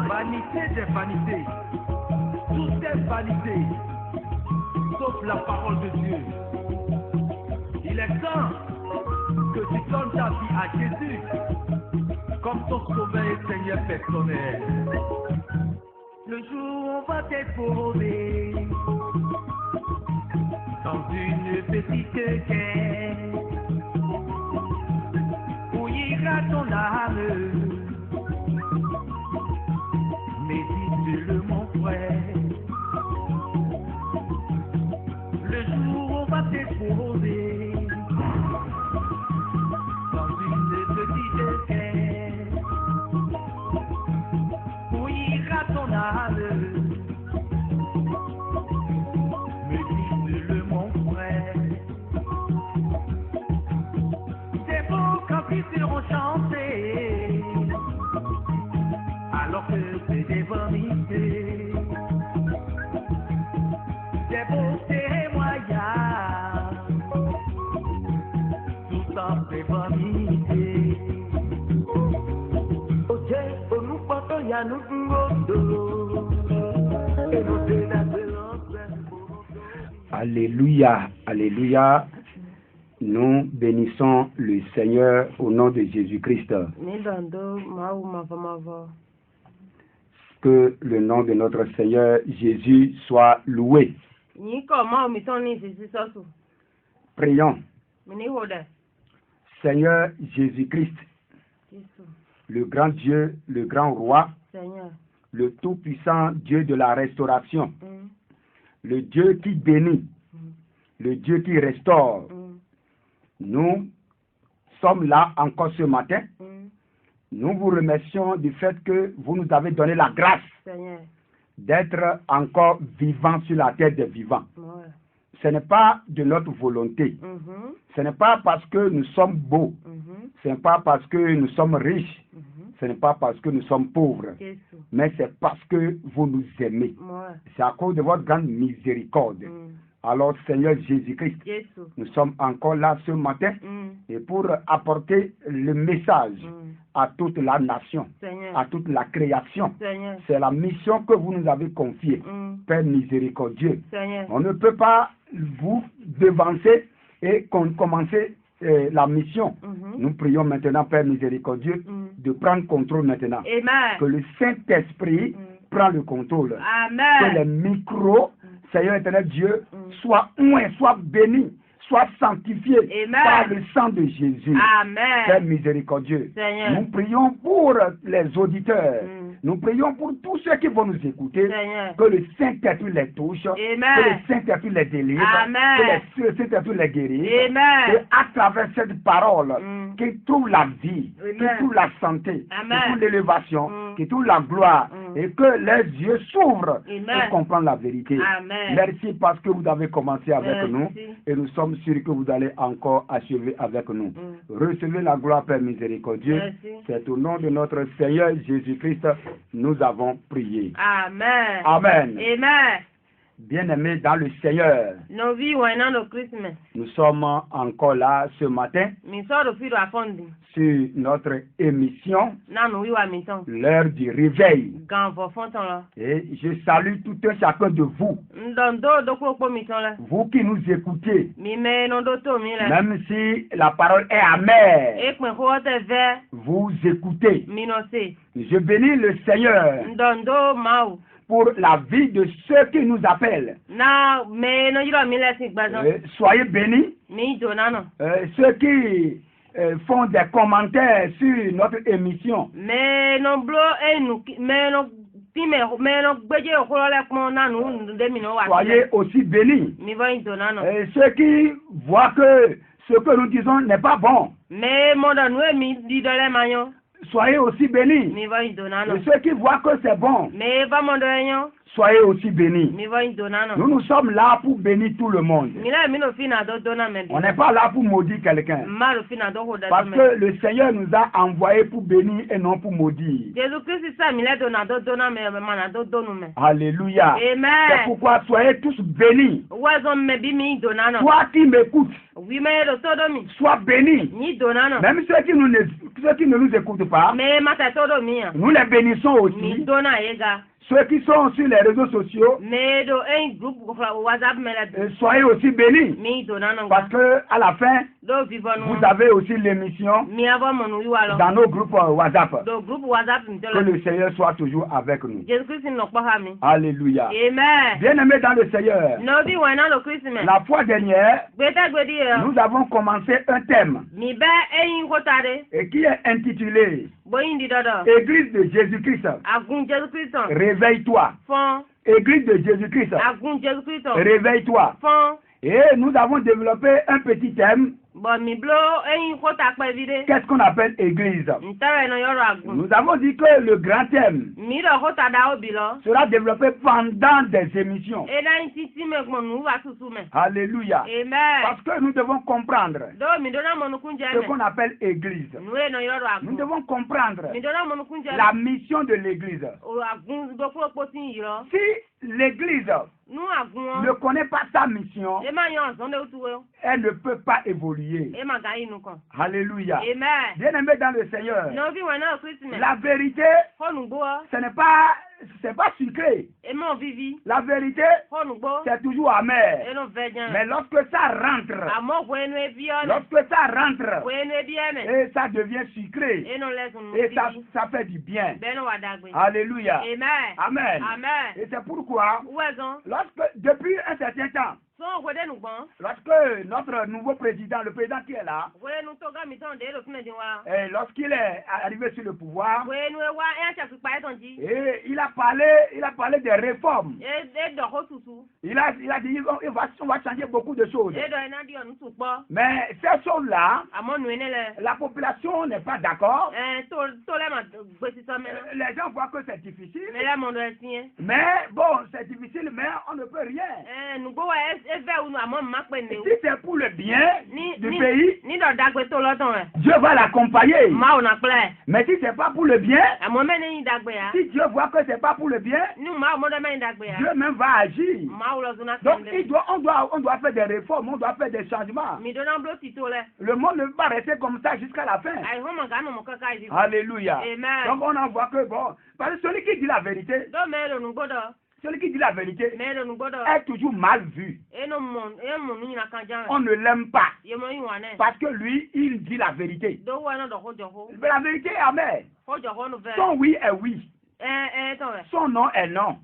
Vanité des vanités, tout est vanité, sauf la parole de Dieu. Il est temps que tu donnes ta vie à Jésus comme ton sauveur et Seigneur personnel. Le jour où on va t'éprouver dans une petite quête, où ira ton âme. Médite-le mon frère. Le jour où on va t'éprouver dans une petite quête, où ira ton âme. Médite-le mon frère. C'est beau quand ils seront chantés, alors que c'est des vanités. C'est beau témoignage, tout en des vanités. Oye, on nous porte ya nous ngondo, et nous Alléluia, alléluia. Nous bénissons le Seigneur au nom de Jésus-Christ. Que le nom de notre Seigneur Jésus soit loué. Prions. Seigneur Jésus-Christ, le grand Dieu, le grand roi, le tout-puissant Dieu de la restauration, le Dieu qui bénit, le Dieu qui restaure. Nous sommes là encore ce matin. Nous vous remercions du fait que vous nous avez donné la grâce d'être encore vivants sur la terre des vivants. Ce n'est pas de notre volonté. Ce n'est pas parce que nous sommes beaux. Ce n'est pas parce que nous sommes riches. Ce n'est pas parce que nous sommes pauvres. Mais c'est parce que vous nous aimez. C'est à cause de votre grande miséricorde. Alors, Seigneur Jésus-Christ, nous sommes encore là ce matin et pour apporter le message à toute la nation, à toute la création. C'est la mission que vous nous avez confiée, Père miséricordieux. On ne peut pas vous devancer et commencer la mission. Nous prions maintenant, Père miséricordieux, de prendre contrôle maintenant. Amen. Que le Saint-Esprit prend le contrôle. Amen. Que les micros, Seigneur éternel Dieu, soit oints, soit bénis, soit sanctifié par le sang de Jésus. Amen. Père miséricordieux, Seigneur. nous prions pour les auditeurs. Nous prions pour tous ceux qui vont nous écouter. Seigneur. Que le Saint-Esprit les touche. Amen. Que le Saint-Esprit les délivre. Amen. Que le Saint-Esprit les guérisse. Amen. Et à travers cette parole, qui trouve la vie, Amen. qui trouve la santé, Amen. qui trouve l'élévation, qui trouve la gloire, et que les yeux s'ouvrent Amen. pour comprendre la vérité. Amen. Merci parce que vous avez commencé avec Merci. nous et nous sommes sûrs que vous allez encore achever avec nous. Recevez la gloire, Père miséricordieux. Merci. C'est au nom de notre Seigneur Jésus-Christ nous avons prié. Amen. Amen. Amen. Bien-aimés dans le Seigneur, No vi wana no Christmas. nous sommes encore là ce matin Mi so do firo afondi. sur notre émission, Na no wi wa mi ton. l'heure du réveil. Gan fo fonton la. Et je salue tout un chacun de vous, Ndondo do ko po mi ton la. vous qui nous écoutez, Mi me no do to mi la. même si la parole est amère, E pin ko te ve vous écoutez. mi no se. Je bénis le Seigneur Ndondo mau. pour la vie de ceux qui nous appellent. Na me no yiro mi le sin gbazan. Soyez bénis. Mi do na no. Ceux qui font des commentaires sur notre émission. Me no blo enu me no ti me no gbeje okoro le pon na nu de mi no wa. Soyez aussi bénis. Mi va do na no. Ceux qui voient que ce que nous disons n'est pas bon. Me mo do nu mi di do le mayon. Soyez aussi bénis. Mi va do na no. Et ceux qui voient que c'est bon, Me va mo do enyo. soyez aussi bénis. Mi va do na no. Nous sommes là pour bénir tout le monde. Mi la mi no fina do na me. On n'est pas là pour maudire quelqu'un. Ma lo fina do ho da Parce me. que le Seigneur nous a envoyés pour bénir et non pour maudire. Jésus Christ sa mi le do na me ma na do nu me. Alléluia. C'est Amen. pourquoi soyez tous bénis. Wa zo me bi mi do na no. Toi qui m'écoutes, Wi me do to do mi. sois béni. Ni do na no. Même ceux qui ceux qui ne nous écoutent pas, me mata todo mia nous les bénissons mi aussi. dona yega Ceux qui sont sur les réseaux sociaux, me do un groupe WhatsApp me la soyez aussi bénis. mi dona nanga Parce que à la fin, do vivonu vous avez aussi l'émission mi avo monu yualo dans nos groupes WhatsApp. do groupe WhatsApp mi Que tolo le Seigneur soit toujours avec nous. Jesus Christ no pa mi Alléluia. amen Bien-aimés dans le Seigneur, no bi wana lo Christ me la fois dernière, gbeta gbedi nous avons commencé un thème mi be eyin kotare et qui est intitulé boyin di dodo Église de Jésus-Christ. agun Jesus Christ Réveille-toi. fon Église de Jésus-Christ. agun Jesus Christ Réveille-toi. fon Et nous avons développé un petit thème. bo mi blo eyin kota pe vide Qu'est-ce qu'on appelle Église? ntare no yoro agun Nous avons dit que le grand thème mi do kota da obi lo sera développé pendant des émissions. e da titi me gbon nu wa susu me Alléluia. amen Parce que nous devons comprendre do mi do na monu kunje ce me qu'on appelle Église. nu e no yoro Nous agun devons comprendre mi do na monu kunje la mission de l'Église. o agun do kuro potin yiro Si l'Église nu agun ne connaît pas sa mission, e ma yan so de utuwe elle ne peut pas évoluer. e ma ga inu kan Alléluia. amen Bien-aimés dans le Seigneur, no bi wana Christmas la vérité, honu gbo ce n'est pas sucré. e mo vivi La vérité, honu gbo c'est toujours amer. e no vejan Mais lorsque ça rentre, amo wo enu e bi o lorsque ça rentre, wo enu e bi eme et ça devient sucré, e no lesun nu et ça, vivi ça fait du bien. be no wa dagbe Alléluia. amen Amen. amen Et c'est pourquoi, uwezon depuis un certain temps, so gwede nu gbon lorsque notre nouveau président, le président qui est là, gwede nu to ga mi ton de lo tun de wa et lorsqu'il est arrivé sur le pouvoir, gwede nu e wa e cha fi pa e ton ji et il a parlé des réformes. e do ko susu Il a dit on va changer beaucoup de choses. e do ina di onu tu po Mais ces choses-là, amo nu ene le la population n'est pas d'accord. to le ma gbe si so me no Les gens voient que c'est difficile. me le mo do esin Mais bon, c'est difficile, mais on ne peut rien. nu gbo wa e ve unu amo ma pe ne Si c'est pour le bien ni du pays, ni do dagbe to lo ton e Dieu va l'accompagner. ma o na ple Mais si c'est pas pour le bien, amo me ne yin dagbe ya si Dieu voit que c'est pas pour le bien, ni ma o mo do me yin dagbe ya Dieu même va agir. ma o lo zuna Donc kende on doit faire des réformes, on doit faire des changements. mi do na blo ti to le Le monde ne peut pas rester comme ça jusqu'à la fin. ai ho ma ga no mo kaka isi Alléluia. Amen. Donc on en voit que bon, parce que celui qui dit la vérité, do me lo nu gbodo celui qui dit la vérité me lo nu gbodo est toujours mal vu. e no mo nu na kan jan On ne l'aime pas ye mo yin wa ne parce que lui, il dit la vérité. do wa no do ko joho Mais la vérité est amère. ko joho nu ve Son oui est oui, ton ve son non est non.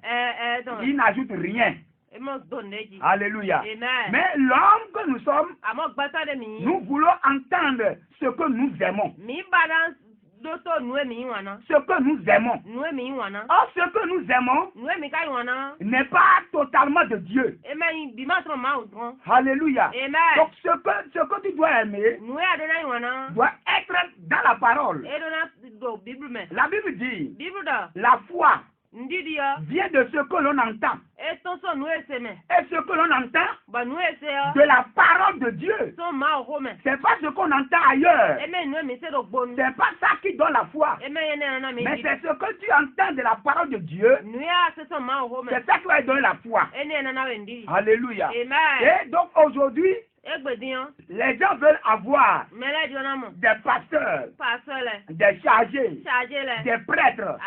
ton Il n'ajoute rien. e mo do neji Alléluia. Amen. Mais l'homme que nous sommes, amo gbata de mi nous voulons entendre ce que nous aimons. mi balance do to nu e mi yin wa na Ce que nous aimons. nu e mi yin wa na Or, ce que nous aimons nu e mi ka yin wa na n'est pas totalement de Dieu. e me yin bi ma tro ma o tron Alléluia. amen Donc, ce que tu dois aimer nu e ade na yin wa na doit être dans la parole. e do na do bible me La Bible dit, bible da la foi ndidi yo vient de ce que l'on entend. e ton so nu e se me Et ce que l'on entend ba nu e se yo de la parole de Dieu. so ma o ho me C'est pas ce qu'on entend ailleurs. e me nu e mi se do gbonu C'est pas ça qui donne la foi. e me ye ne na mi Mais di c'est ce que tu entends de la parole de Dieu. nu ya se so ma o ho me C'est ça qui va donner la foi. e ne na we ndi Alléluia. amen Et donc aujourd'hui, e gbediyan les gens veulent avoir mele di na mo des pasteurs, pa so le des chargés, charge le des prêtres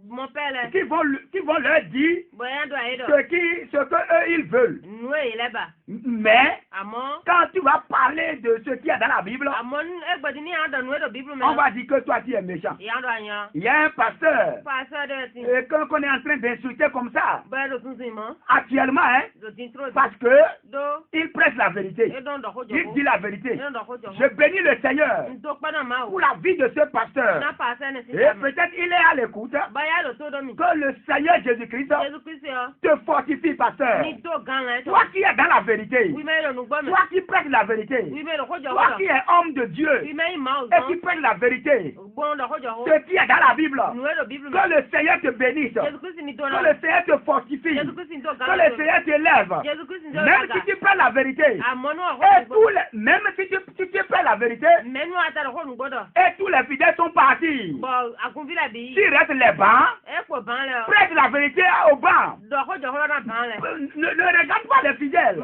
mo pele qui vont leur dire boyan do ayi do ce que eux ils veulent. nu e ile ba Mais amo quand tu vas parler de ce qu'il y a dans la Bible, amo e gbedi ni ando nu e do bible me on va dire que toi tu es méchant. ya do anya Il y a un pasteur pa so de ti qu'on est en train d'insulter comme ça ba do tun sin mo actuellement, hein, do tin tro parce que do il prêche la vérité. e don do ko jo Il dit la vérité. e don do ko jo Je bénis le Seigneur ndo pa na ma o pour la vie de ce pasteur. na pa se ne si Et peut-être il est à l'écoute. ba ya lo to do mi Que le Seigneur Jésus-Christ Jésus Christ yo te fortifie, pasteur. ni do gan la to Toi qui es dans la vérité. wi me lo nu gbo me Toi qui prêches la vérité. wi me lo ko jo Toi qui es homme de Dieu. wi me ma o Et qui prêche la vérité. Ce qui est dans la Bible. Que le Seigneur te bénisse. Que le Seigneur te fortifie. Que le Seigneur t'élève. Même si tu prends la vérité. Et même si tu prends la vérité. Et tous les fidèles sont partis. Tu restes les bancs. Prête la vérité au banc. Ne regarde pas les fidèles.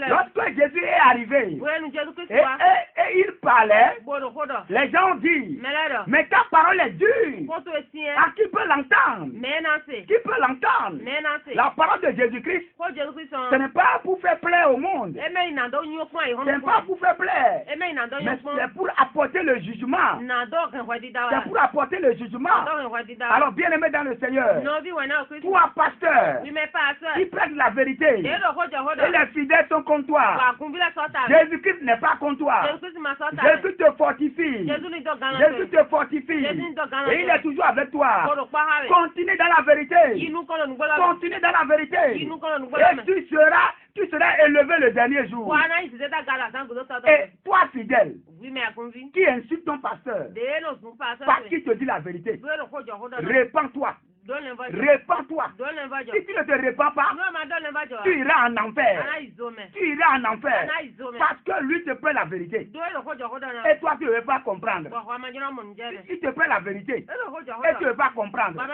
Lorsque Jésus est arrivé. Et il parlait. Les gens ont dit. Mais ta parole est dure. À qui peut l'entendre? Qui peut l'entendre? La parole de Jésus-Christ, ce n'est pas pour faire plaisir au monde. Ce n'est pas pour faire plaisir. Mais c'est pour apporter le jugement. C'est pour apporter le jugement. Alors, bien aimé dans le Seigneur, toi, pasteur, qui prête la vérité, et les fidèles sont contre toi. Jésus-Christ n'est pas contre toi. Jésus te fortifie. Jésus te fortifie. Et il est toujours avec toi. Continue dans la vérité. Continue dans la vérité. Et tu seras élevé le dernier jour. Et toi, fidèle, qui insulte ton pasteur, parce qu'il te dit la vérité, répands-toi. Répands-toi. Si tu ne te répands pas, tu iras en enfer. Tu iras en enfer. Parce que lui te prend la vérité. Et toi, tu ne veux pas comprendre. Il te prend la vérité. Et tu ne veux pas comprendre.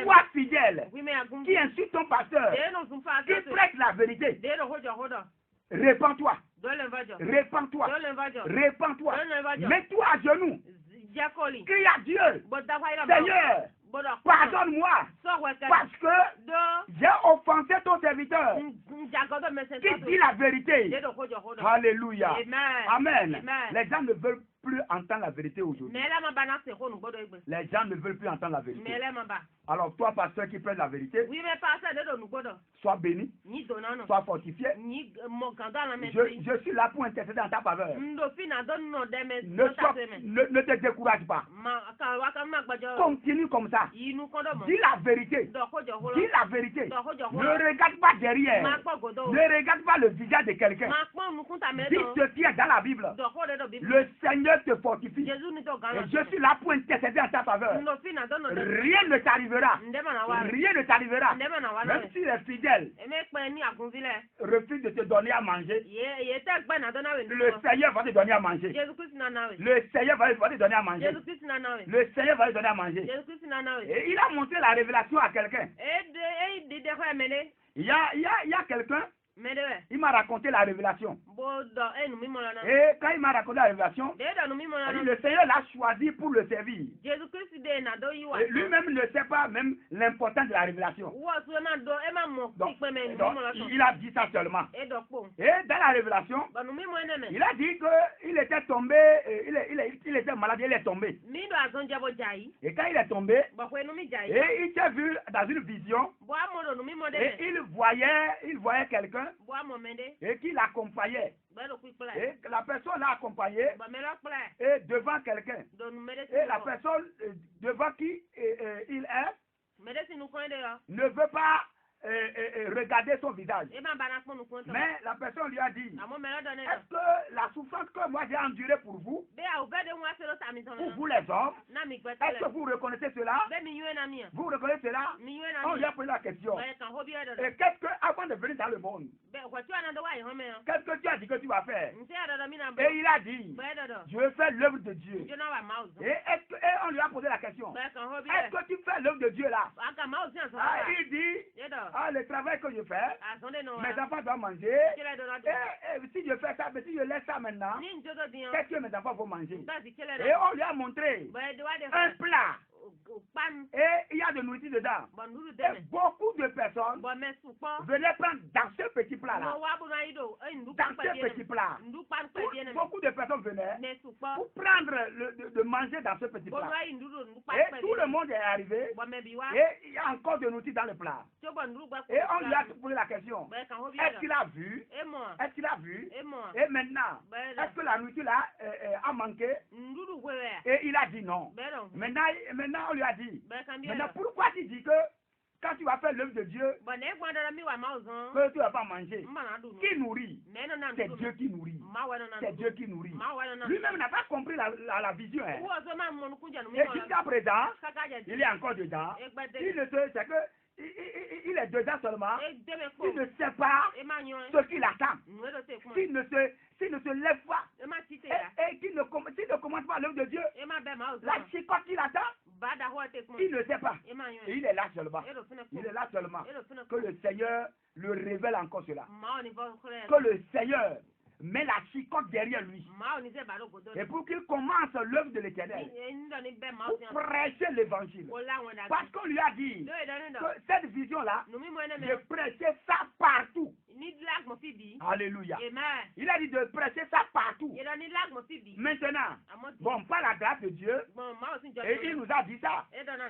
Toi, fidèle, qui insulte ton pasteur, qui prête la vérité, répands-toi. Répands-toi. Répands-toi. Mets-toi à genoux. Crie à Dieu. Seigneur, pardonne-moi parce que j'ai offensé ton serviteur qui dit la vérité. Alléluia. Amen. Les gens ne veulent plus entendre la vérité aujourd'hui. Les gens ne veulent plus entendre la vérité. Alors toi, pasteur qui prête la vérité, sois béni, sois fortifié. Je suis là pour intercéder en ta faveur. Ne te décourage pas. Continue comme ça. Dis la vérité. Dis la vérité. Ne regarde pas derrière. Ne regarde pas le visage de quelqu'un. Dis ce qui est dans la Bible. Le Seigneur te fortifie. Et je suis là pour intercéder en ta faveur. Rien ne t'arrivera. Rien ne t'arrivera. Même si les fidèles refusent de te donner à manger, le Seigneur va te donner à manger. Le Seigneur va te donner à manger. Le Seigneur va te donner à manger. Et il a montré la révélation à quelqu'un. Il y a quelqu'un. Il m'a raconté la révélation. Et quand il m'a raconté la révélation, le Seigneur l'a choisi pour le servir. Et lui-même ne sait pas même l'importance de la révélation. Donc, il a dit ça seulement. Et dans la révélation, il a dit qu'il était tombé, il était malade, il est tombé. Et quand il est tombé, et il s'est vu dans une vision, et il voyait quelqu'un et qui l'accompagnait. Et la personne l'a accompagné et devant quelqu'un. Et la personne devant qui il est ne veut pas regarder son visage. Mais la personne lui a dit, est-ce que la souffrance que moi j'ai endurée pour vous les hommes, est-ce que vous reconnaissez cela? Vous reconnaissez cela? On lui a posé la question. Et qu'est-ce que, avant de venir dans le monde, qu'est-ce que tu as dit que tu vas faire? Et il a dit, je veux faire l'œuvre de Dieu. Et on lui a posé la question, est-ce que tu fais l'œuvre de Dieu là? Il dit, le travail que je fais, mes enfants doivent manger. Et si je fais ça, mais si je laisse ça maintenant, qu'est-ce que mes enfants vont manger? Et on lui a montré un plat. Et il y a de nourriture dedans. Et beaucoup de personnes venaient prendre dans ce petit plat-là. Dans ce petit plat. Beaucoup de personnes venaient pour prendre de manger dans ce petit plat. Et tout le monde est arrivé. Et il y a encore de nourriture dans le plat. Et on lui a posé la question. Est-ce qu'il a vu? Est-ce qu'il a vu? Et maintenant, est-ce que la nourriture là a manqué? Et il a dit non. Maintenant on lui a dit, maintenant pourquoi tu dis que Quand tu vas faire l'œuvre de Dieu, que tu ne vas pas manger. Qui nourrit? C'est Dieu qui nourrit. C'est Dieu qui nourrit. Lui-même n'a pas compris la vision. Hein. Et jusqu'à présent, il est encore dedans. Il ne sait, c'est que il est dedans seulement. Il ne sait pas ce qu'il attend. S'il ne se lève pas et qu'il ne commence pas l'œuvre de Dieu, la chicotte qu'il attend, il ne sait pas. Et il est là seulement. Il est là seulement. Que le Seigneur le révèle encore cela. Que le Seigneur met la chicotte derrière lui. Et pour qu'il commence l'œuvre de l'Éternel. Pour prêcher l'évangile. Parce qu'on lui a dit que cette vision-là, de prêcher ça partout. Alléluia. Il a dit de prêcher ça partout. Maintenant, bon, par la grâce de Dieu, et il nous a dit ça.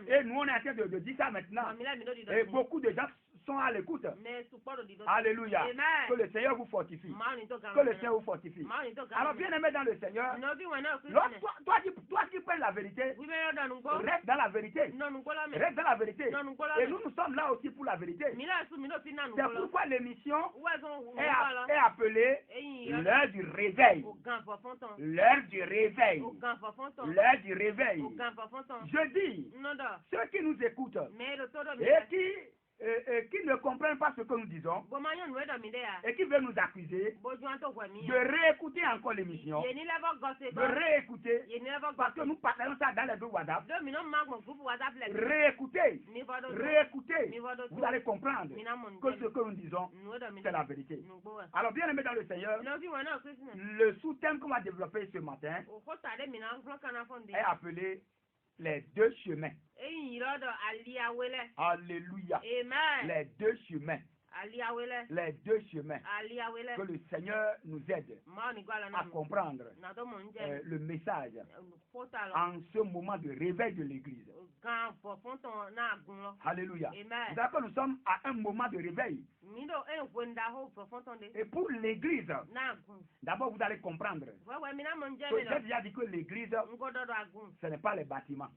Et nous, on est en train de dire ça maintenant. Et beaucoup de gens sont à l'écoute. Alléluia. Que le Seigneur vous fortifie. Que le Seigneur vous fortifie. Alors, bien aimé dans le Seigneur, toi qui prends la vérité, reste dans la vérité. Reste dans la vérité. Et nous sommes là aussi pour la vérité. C'est pourquoi l'émission est appelée l'heure du réveil. L'heure du réveil. L'heure du réveil. Je dis, ceux qui nous écoutent et qui ne comprennent pas ce que nous disons et qui veulent nous accuser de réécouter encore l'émission, de réécouter, parce que nous partageons ça dans les groupes WhatsApp. Réécoutez, vous allez comprendre que ce que nous disons, c'est la vérité. Alors, bien aimé dans le Seigneur, le sous-thème qu'on va développer ce matin est appelé les deux chemins. Alléluia. Les deux chemins. Les deux chemins. Que le Seigneur nous aide à comprendre le message en ce moment de réveil de l'Église. Alléluia. D'accord, nous sommes à un moment de réveil. Et pour l'Église, d'abord vous allez comprendre. J'ai déjà dit que l'Église, ce n'est pas les bâtiments.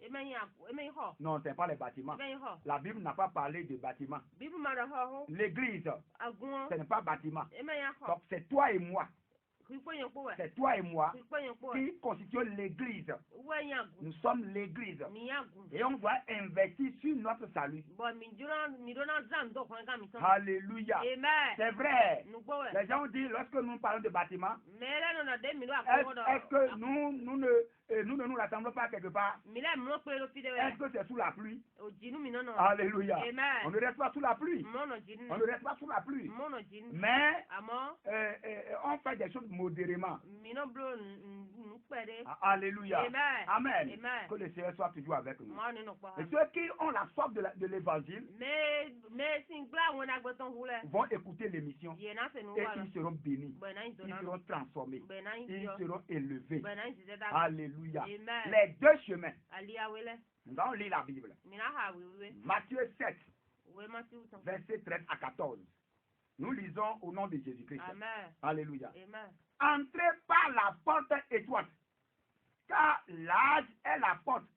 Non, ce n'est pas les bâtiments. La Bible n'a pas parlé de bâtiments. L'Église, ce n'est pas bâtiment. Donc c'est toi et moi. C'est toi et moi qui constituons l'Église. Nous sommes l'Église. Et on doit investir sur notre salut. Alléluia. C'est vrai. Les gens disent, lorsque nous parlons de bâtiment, est-ce que nous ne nous rassemblons pas quelque part? Est-ce que c'est sous la pluie? Alléluia. On ne reste pas sous la pluie. On ne reste pas sous la pluie. Mais on fait des choses modérément. Alléluia. Amen. Que le Seigneur soit toujours avec nous. Et ceux qui ont la soif de l'évangile vont écouter l'émission et ils seront bénis. Ils seront transformés. Ils seront élevés. Alléluia. Les deux chemins. Nous allons lire la Bible. Matthieu 7, verset 13 à 14. Nous lisons au nom de Jésus-Christ. Alléluia. Entrez par la porte étroite, car large est la porte,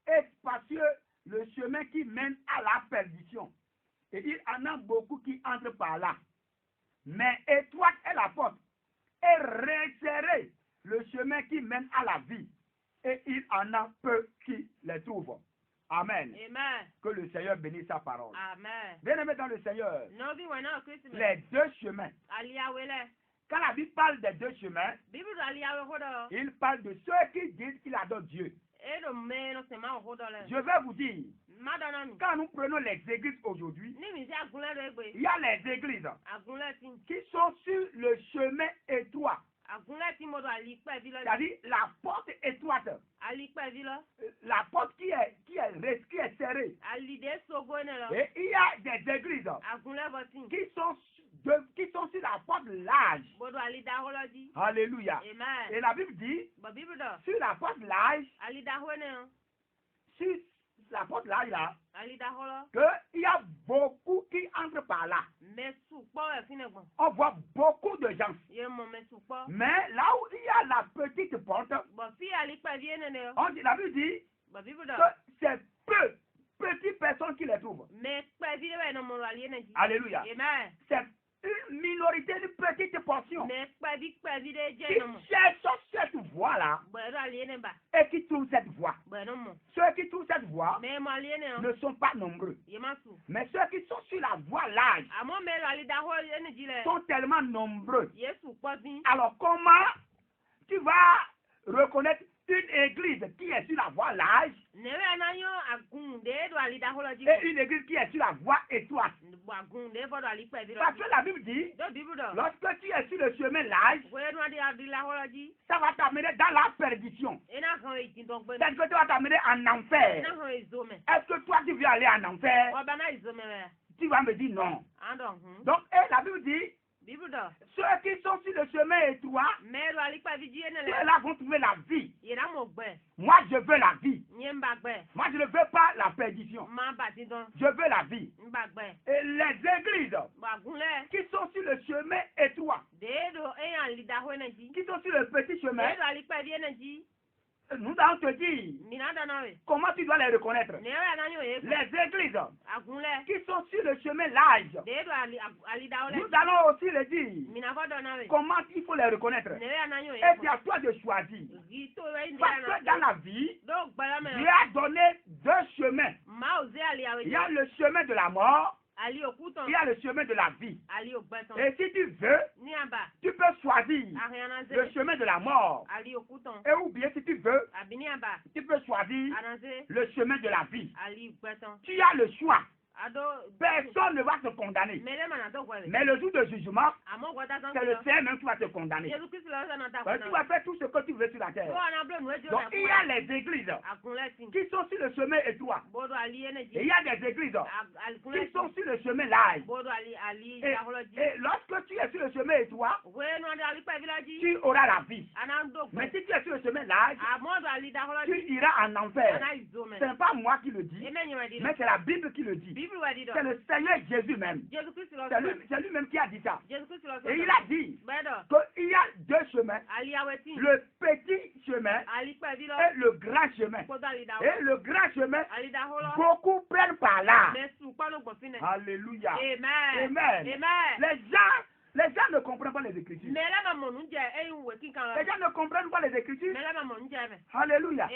et spacieux le chemin qui mène à la perdition. Et il en a beaucoup qui entrent par là. Mais étroite est la porte, et resserré le chemin qui mène à la vie. Et il en a peu qui les trouvent. Amen. Que le Seigneur bénisse sa parole. Bien aimé dans le Seigneur, les deux chemins. Quand la Bible parle des deux chemins, il parle de ceux qui disent qu'ils adorent Dieu. Je vais vous dire, quand nous prenons les églises aujourd'hui, il y a les églises qui sont sur le chemin étroit. C'est-à-dire la porte étroite. La porte qui est serrée. Et il y a des églises qui sont sur la porte large. Alléluia. Et la Bible dit, sur la porte large, sur la porte large là, qu'il y a beaucoup qui entrent par là. On voit beaucoup de gens. Mais là où il y a la petite porte, on dit, la Bible dit que c'est peu petites personnes qui les trouvent. Mais Alléluia. Amen. C'est une minorité, une petite portion Mais qui cherchent cette voie-là et qui trouvent cette voie. Ceux qui trouvent cette voie ne sont pas nombreux. Mais ceux qui sont sur la voie large sont tellement nombreux. Alors comment tu vas reconnaître une église qui est sur la voie large et une église qui est sur la voie étroite? Parce que la Bible dit, lorsque tu es sur le chemin large, ça va t'amener dans la perdition. C'est-à-dire que tu vas t'amener en enfer. Est-ce que toi tu veux aller en enfer? Tu vas me dire non. Donc, la Bible dit, ceux qui sont sur le chemin étroit, ceux-là vont trouver la vie. Moi, je veux la vie. Moi, je ne veux pas la perdition. Je veux la vie. Et les églises qui sont sur le chemin étroit, qui sont sur le petit chemin, nous allons te dire comment tu dois les reconnaître. Les églises qui sont sur le chemin large, nous allons aussi les dire comment il faut les reconnaître. Et c'est à toi de choisir. Parce que dans la vie, Dieu a donné deux chemins. Il y a le chemin de la mort. Il y a le chemin de la vie. Et si tu veux, tu peux choisir le chemin de la mort. Et ou bien si tu veux, tu peux choisir le chemin de la vie. Tu as le choix. Personne ne va te condamner. Mais le jour de jugement, c'est le Seigneur même qui va te condamner. Tu vas faire tout ce que tu veux sur la terre. Donc il y a les églises qui sont sur le chemin étroit. Et il y a des églises qui sont sur le chemin large. Et lorsque tu es sur le chemin étroit, tu auras la vie. Mais si tu es sur le chemin large, tu iras en enfer. Ce n'est pas moi qui le dis, mais c'est la Bible qui le dit. C'est le Seigneur Jésus même. C'est lui-même qui a dit ça. Et il a dit qu'il y a deux chemins. Le petit chemin et le grand chemin. Et le grand chemin, beaucoup prennent par là. Alléluia. Amen. Les gens ne comprennent pas les Écritures. Les gens ne comprennent pas les Écritures. Alléluia.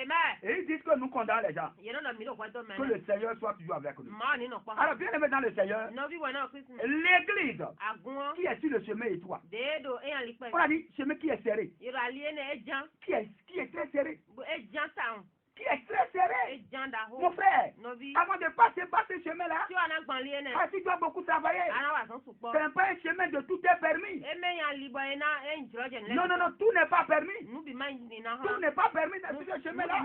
Et ils disent que nous condamnons les gens. Que le Seigneur soit toujours avec nous. Alors, bien aimé dans le Seigneur, l'église qui est sur le chemin étroit, on a dit chemin qui est serré, qui est très serré, qui est très serré. Mon frère, avant de passer par ce chemin-là, tu dois beaucoup travailler. Ce n'est pas un chemin de tout est permis. Non, tout n'est pas permis. Tout n'est pas permis dans ce chemin-là.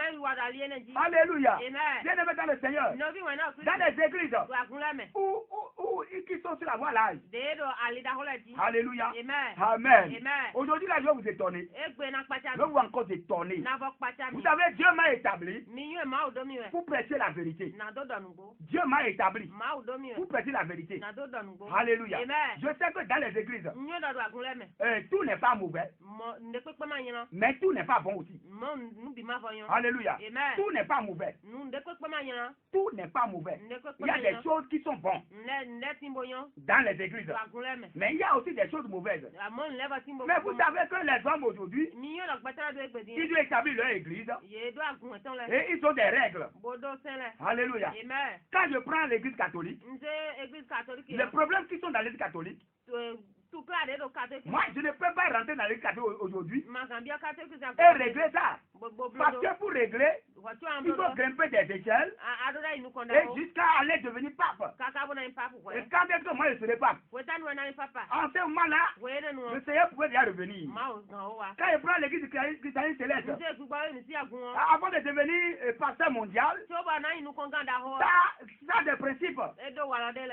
Alléluia. Bien aimé dans le Seigneur, dans les églises où qui sont sur la voie large. Alléluia. Amen. Aujourd'hui, là, je vais vous étonner. Je vais vous encore étonner. Vous savez, Dieu m'a établi pour prêcher la vérité. Dieu m'a établi pour prêcher la vérité. Alléluia. Je sais que dans les églises, tout n'est pas mauvais, mais tout n'est pas bon aussi. Alléluia. Tout n'est pas mauvais. Tout n'est pas mauvais. Il y a des choses qui sont bonnes dans les églises, mais il y a aussi des choses mauvaises. Mais vous savez que les hommes aujourd'hui, ils doivent établir leur église et ils ont des règles. Alléluia. Quand je prends l'église catholique, les problèmes qui sont dans l'église catholique, moi, je ne peux pas rentrer dans l'église catholique aujourd'hui et régler ça. Parce que pour régler, il faut grimper des échelles et jusqu'à aller devenir pape. Et quand est-ce que moi je serai pape? En ce moment-là, le Seigneur pouvait déjà revenir. Quand je prends l'église chrétienne céleste, avant de devenir pasteur mondial, ça a des principes.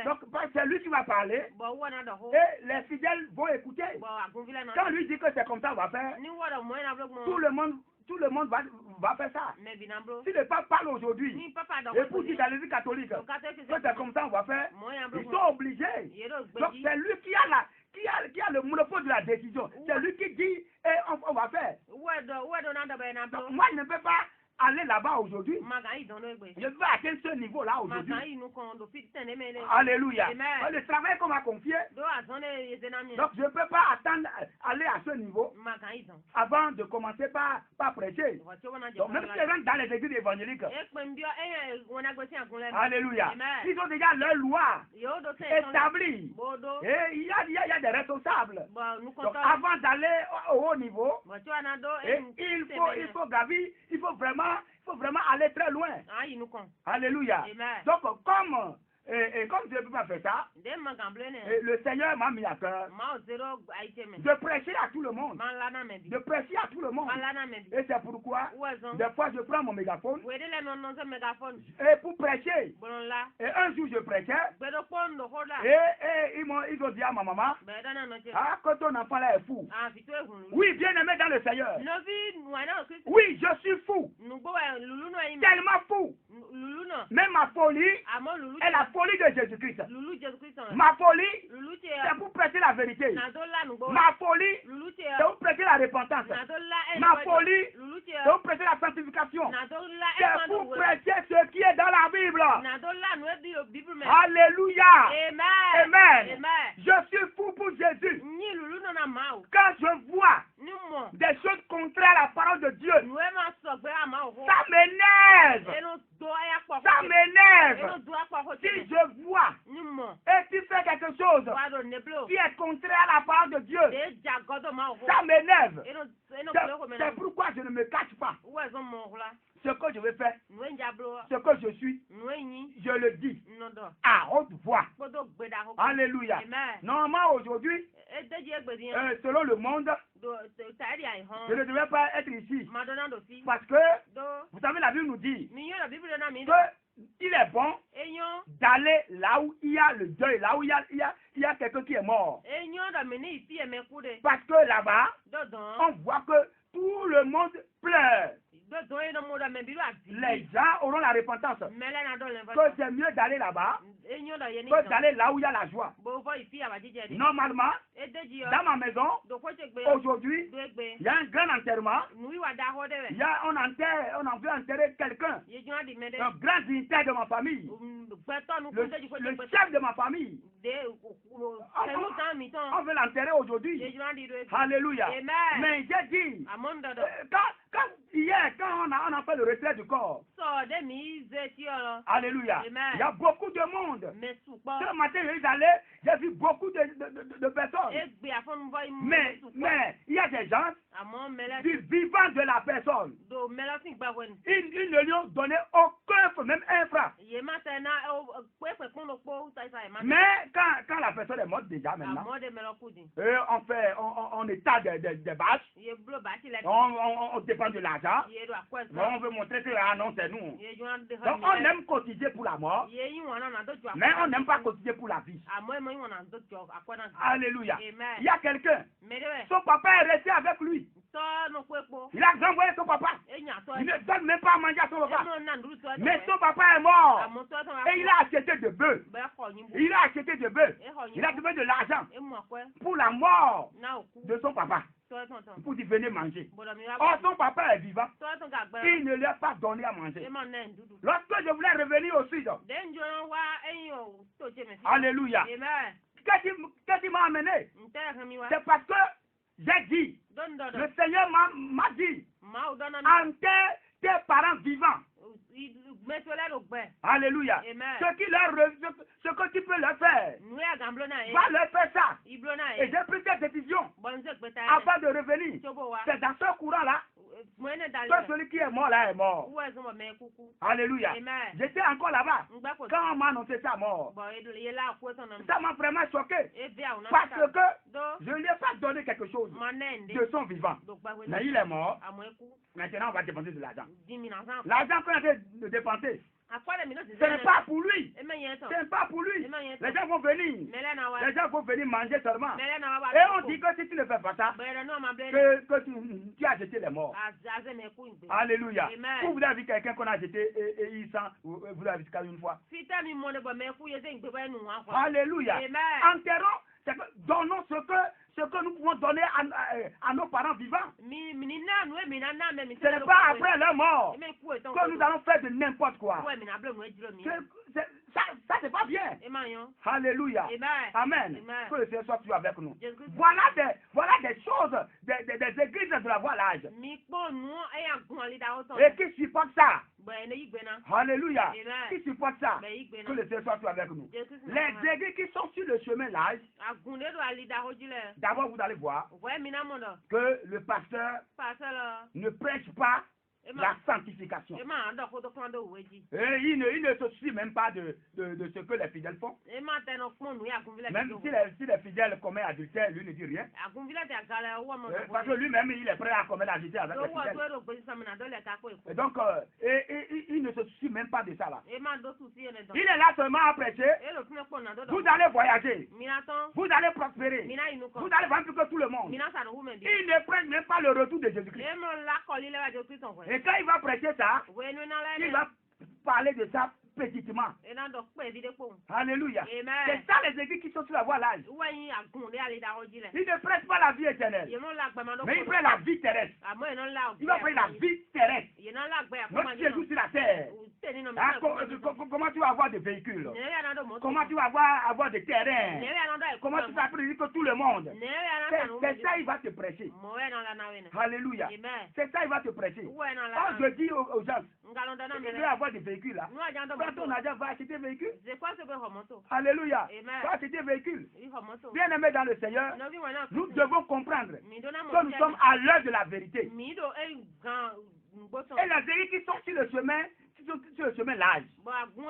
Donc, c'est lui qui va parler et les fidèles vont écouter. Quand lui dit que c'est comme ça, on va faire, tout le monde va faire ça. Si le pape parle aujourd'hui, et pour dire dans l'église catholique, que c'est comme ça, on va faire, ils sont obligés. Donc c'est lui qui a le monopole de la décision. C'est lui qui dit, et on va faire. Donc, moi, je ne peux pas aller là-bas aujourd'hui. Maga yi don egbe. Je veux atteindre ce niveau-là aujourd'hui. Maga yi nu kon do fit tene mele. Alléluia. Amen. Le travail qu'on m'a confié. Do azone yezenami. Donc je ne peux pas attendre aller à ce niveau Maga yi don. avant de commencer par prêcher. Donc même si les gens dans les églises évangéliques. Alléluia. Ils ont déjà leur loi établie. Et il y a des responsables. Donc avant d'aller au haut niveau, il faut vraiment aller très loin. Alléluia. Donc comme je ne peux pas faire ça, le Seigneur m'a mis à cœur de prêcher à tout le monde. De prêcher à tout le monde. Et c'est pourquoi, des fois, je prends mon mégaphone et pour prêcher. Et un jour, je prêchais. Et ils ont dit à ma maman, ah, que ton enfant là est fou. Oui, bien aimé dans le Seigneur. Oui, je suis fou. Tellement fou. Mais ma folie est la folie de Jésus-Christ. Ma folie, c'est pour prêcher la vérité. Ma folie, c'est pour prêcher la repentance. Ma folie, c'est pour prêcher la sanctification. C'est pour prêcher ce qui est dans la Bible. Alléluia. Amen. Je suis fou pour Jésus. Quand je vois des choses contraires à la parole de Dieu, ça m'énerve. Ça m'énerve. Si je vois et tu fais quelque chose qui est contraire à la parole de Dieu, ça m'énerve. C'est pourquoi je ne me cache pas. Ce que je vais faire, ce que je suis, je le dis à haute voix. Alléluia. Normalement aujourd'hui, selon le monde, je ne devais pas être ici. Parce que, vous savez, la Bible nous dit qu'il est bon d'aller là où il y a le deuil, là où il y a quelqu'un qui est mort. Parce que là-bas, on voit que tout le monde pleure. Les gens auront la repentance. Que c'est mieux d'aller là-bas que d'aller là où il y a la joie. Normalement, dans ma maison, aujourd'hui, il y a un grand enterrement. On veut enterrer quelqu'un. Un grand dignitaire de ma famille. Le chef de ma famille. On veut l'enterrer aujourd'hui. Alléluia. Mais j'ai dit, hier, quand on a fait le retrait du corps, alléluia, il y a beaucoup de monde. Ce matin, j'ai vu beaucoup de personnes. Mais il y a des gens du vivant de la personne. Ils ne lui ont donné aucun feu, même un franc. Mais quand la personne est morte déjà maintenant, on état des bâches, on dépend de l'argent, on veut montrer que non, c'est nous. Donc on aime cotiser pour la mort, mais on n'aime pas cotiser pour la vie. Alléluia. Il y a quelqu'un, son papa est resté avec lui. Il a envoyé son papa. Il ne donne même pas à manger à son papa. Mais son papa est mort. Et il a acheté de bœufs. Il a acheté de bœufs. Il a donné de l'argent pour la mort de son papa. Pour lui venir manger. Or, son papa est vivant. Il ne lui a pas donné à manger. Lorsque je voulais revenir au sud, alléluia. Qu'est-ce qui m'a amené? C'est parce que j'ai dit, le Seigneur m'a dit, enterre tes parents vivants. Alléluia. Ce que tu peux leur faire, va leur faire ça. Et j'ai pris cette décision avant de revenir. C'est dans ce courant-là que celui qui est mort là est mort. Alléluia. J'étais encore là-bas quand on m'a annoncé sa mort. Ça m'a vraiment choqué. Parce que je ne lui ai pas donné quelque chose de son vivant. Mais il est mort. Maintenant, on va dépenser de l'argent. L'argent qu'on a de dépenser, ce n'est pas pour lui. Ce n'est pas pour lui. Les gens vont venir. Les gens vont venir manger seulement. Et on dit que si tu ne fais pas ça, que tu as jeté les morts. Alléluia. Vous avez vu quelqu'un qu'on a jeté et il sent, vous l'avez vu une fois. Alléluia. Enterrons, donnons ce ce que nous pouvons donner à nos parents vivants. Ce n'est pas après leur mort que nous allons faire de n'importe quoi. Ça c'est pas bien. Alléluia. Amen. Que le Seigneur soit toujours avec nous. Voilà des choses, des églises de la voie large. Et qui supportent ça? Alléluia. Qui supporte ça? Que le Seigneur soit toujours avec nous. Les églises qui sont sur le chemin large, d'abord vous allez voir que le pasteur ne prêche pas la sanctification. Et il ne se soucie même pas de ce que les fidèles font. Même si les fidèles commettent adultère, lui ne dit rien. Parce que lui-même, il est prêt à commettre adultère avec les fidèles. Et donc, il ne se soucie même pas de ça là. Il est là seulement à prêcher. Vous allez voyager. Vous allez prospérer. Vous allez vendre plus que tout le monde. Il ne prêche même pas le retour de Jésus-Christ. Et quand il va prêcher ça, il va parler de ça petitement. Alléluia. C'est ça les églises qui sont sur la voie large. Ils ne prêchent pas la vie éternelle, mais ils prêchent la vie terrestre. Il va prêcher la vie terrestre. Notre Jésus sur la terre. Comment tu vas avoir des véhicules? Comment tu vas avoir des terrains? Comment tu vas prédire que tout le monde? C'est ça il va te prêcher. Alléluia. C'est ça il va te prêcher. Quand je dis aux gens, tu veux avoir des véhicules là. Quand on a déjà va acheter des véhicules. Alléluia. Va acheter des véhicules. Bien aimé dans le Seigneur, nous devons comprendre que nous sommes à l'heure de la vérité. Et les vérités qui sont sur le chemin large. Nous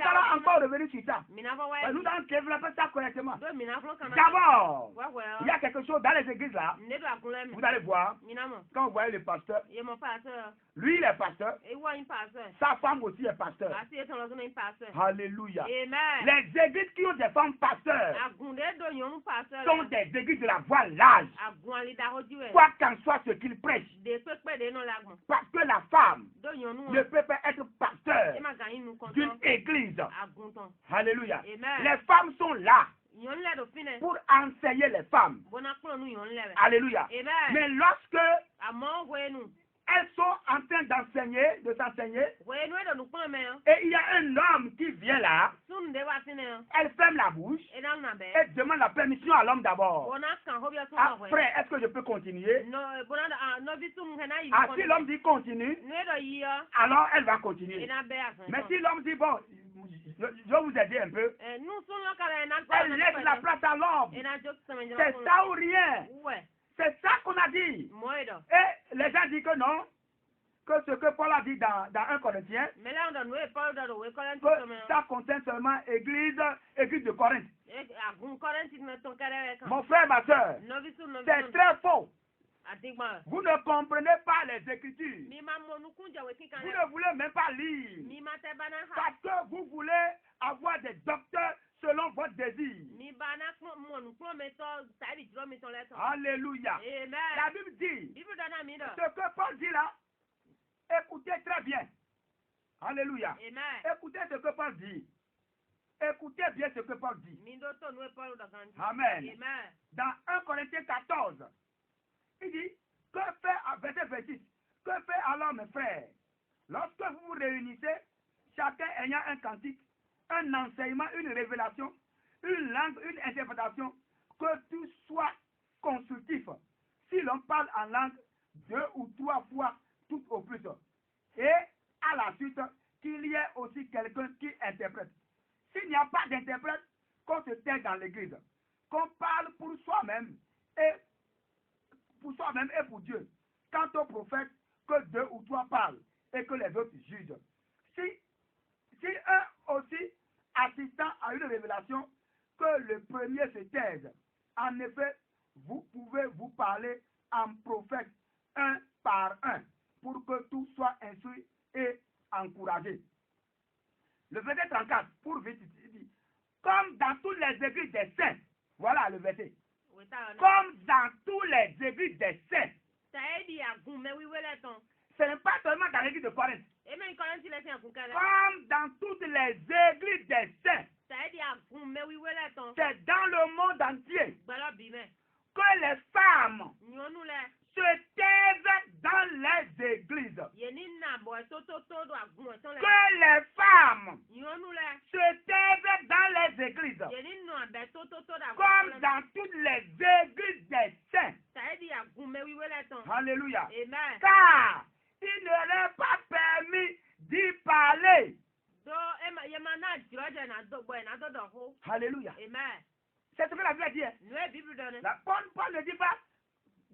allons encore revenir sur ça. Nous allons développer ça correctement. D'abord, il y a quelque chose dans les églises là. Vous allez voir, quand vous voyez le pasteur, lui il est pasteur, sa femme aussi est pasteur. Alléluia. Les églises qui ont des femmes pasteurs sont des églises de la voie large. Quoi qu'en soit ce qu'ils prêchent. Parce que la femme ne peut pas être pasteur d'une église. Alléluia. Les femmes sont là pour enseigner les femmes. Alléluia. Mais lorsque elles sont en train de s'enseigner, et il y a un homme qui vient là, elle ferme la bouche et demande la permission à l'homme d'abord. Après, est-ce que je peux continuer? Si l'homme dit continue, alors elle va continuer. Mais si l'homme dit bon, je vais vous aider un peu, elle laisse la place à l'homme. C'est ça ou rien. C'est ça qu'on a dit. Et les gens disent que non, que ce que Paul a dit dans 1 Corinthiens, que ça concerne seulement l'église de Corinthe. Mon frère, ma soeur, c'est très faux. Vous ne comprenez pas les Écritures. Vous ne voulez même pas lire. Parce que vous voulez avoir des docteurs selon votre désir. Alléluia. La Bible dit, ce que Paul dit là, écoutez très bien. Alléluia. Écoutez ce que Paul dit. Écoutez bien ce que Paul dit. Amen. Dans 1 Corinthiens 14, il dit, que fait, verset 26, que fait alors mes frères, lorsque vous vous réunissez, chacun ayant un cantique, un enseignement, une révélation, une langue, une interprétation, que tout soit consultif. Si l'on parle en langue 2 ou 3 fois, tout au plus. Et à la suite, qu'il y ait aussi quelqu'un qui interprète. S'il n'y a pas d'interprète, qu'on se tait dans l'église, qu'on parle pour soi-même et pour Dieu. Quant au prophète, que 2 ou 3 parlent et que les autres jugent. Si un aussi assistant à une révélation, que le premier se taise. En effet, vous pouvez vous parler en prophète un par un pour que tout soit instruit et encouragé. Le verset 34, pour vite, il dit, comme dans toutes les églises des saints, voilà le verset. Comme dans tous les églises des saints. Ce n'est pas seulement dans l'église de Corinthe. Comme dans toutes les églises des saints. C'est dans le monde entier. Que les femmes nyɔnu lɛ se taisent dans les églises. yeni na bɔ tototo do agun ɛtɔn lɛ Que les femmes nyɔnu lɛ se taisent dans les églises. yeni nɔ abɛ tototo do agun Comme ɛtɔn lɛ dans toutes les églises des saints. tayi di agun mɛ wiwe lɛ tɔn Alléluia. amen Car il ne leur est pas permis d'y parler. do ema yema na dzrɔdze na do gbɔ na do dɔ ho Alléluia. amen C'est ce que la Bible dit. Hein. nu ye bible dɔ ne Paul ne dit pas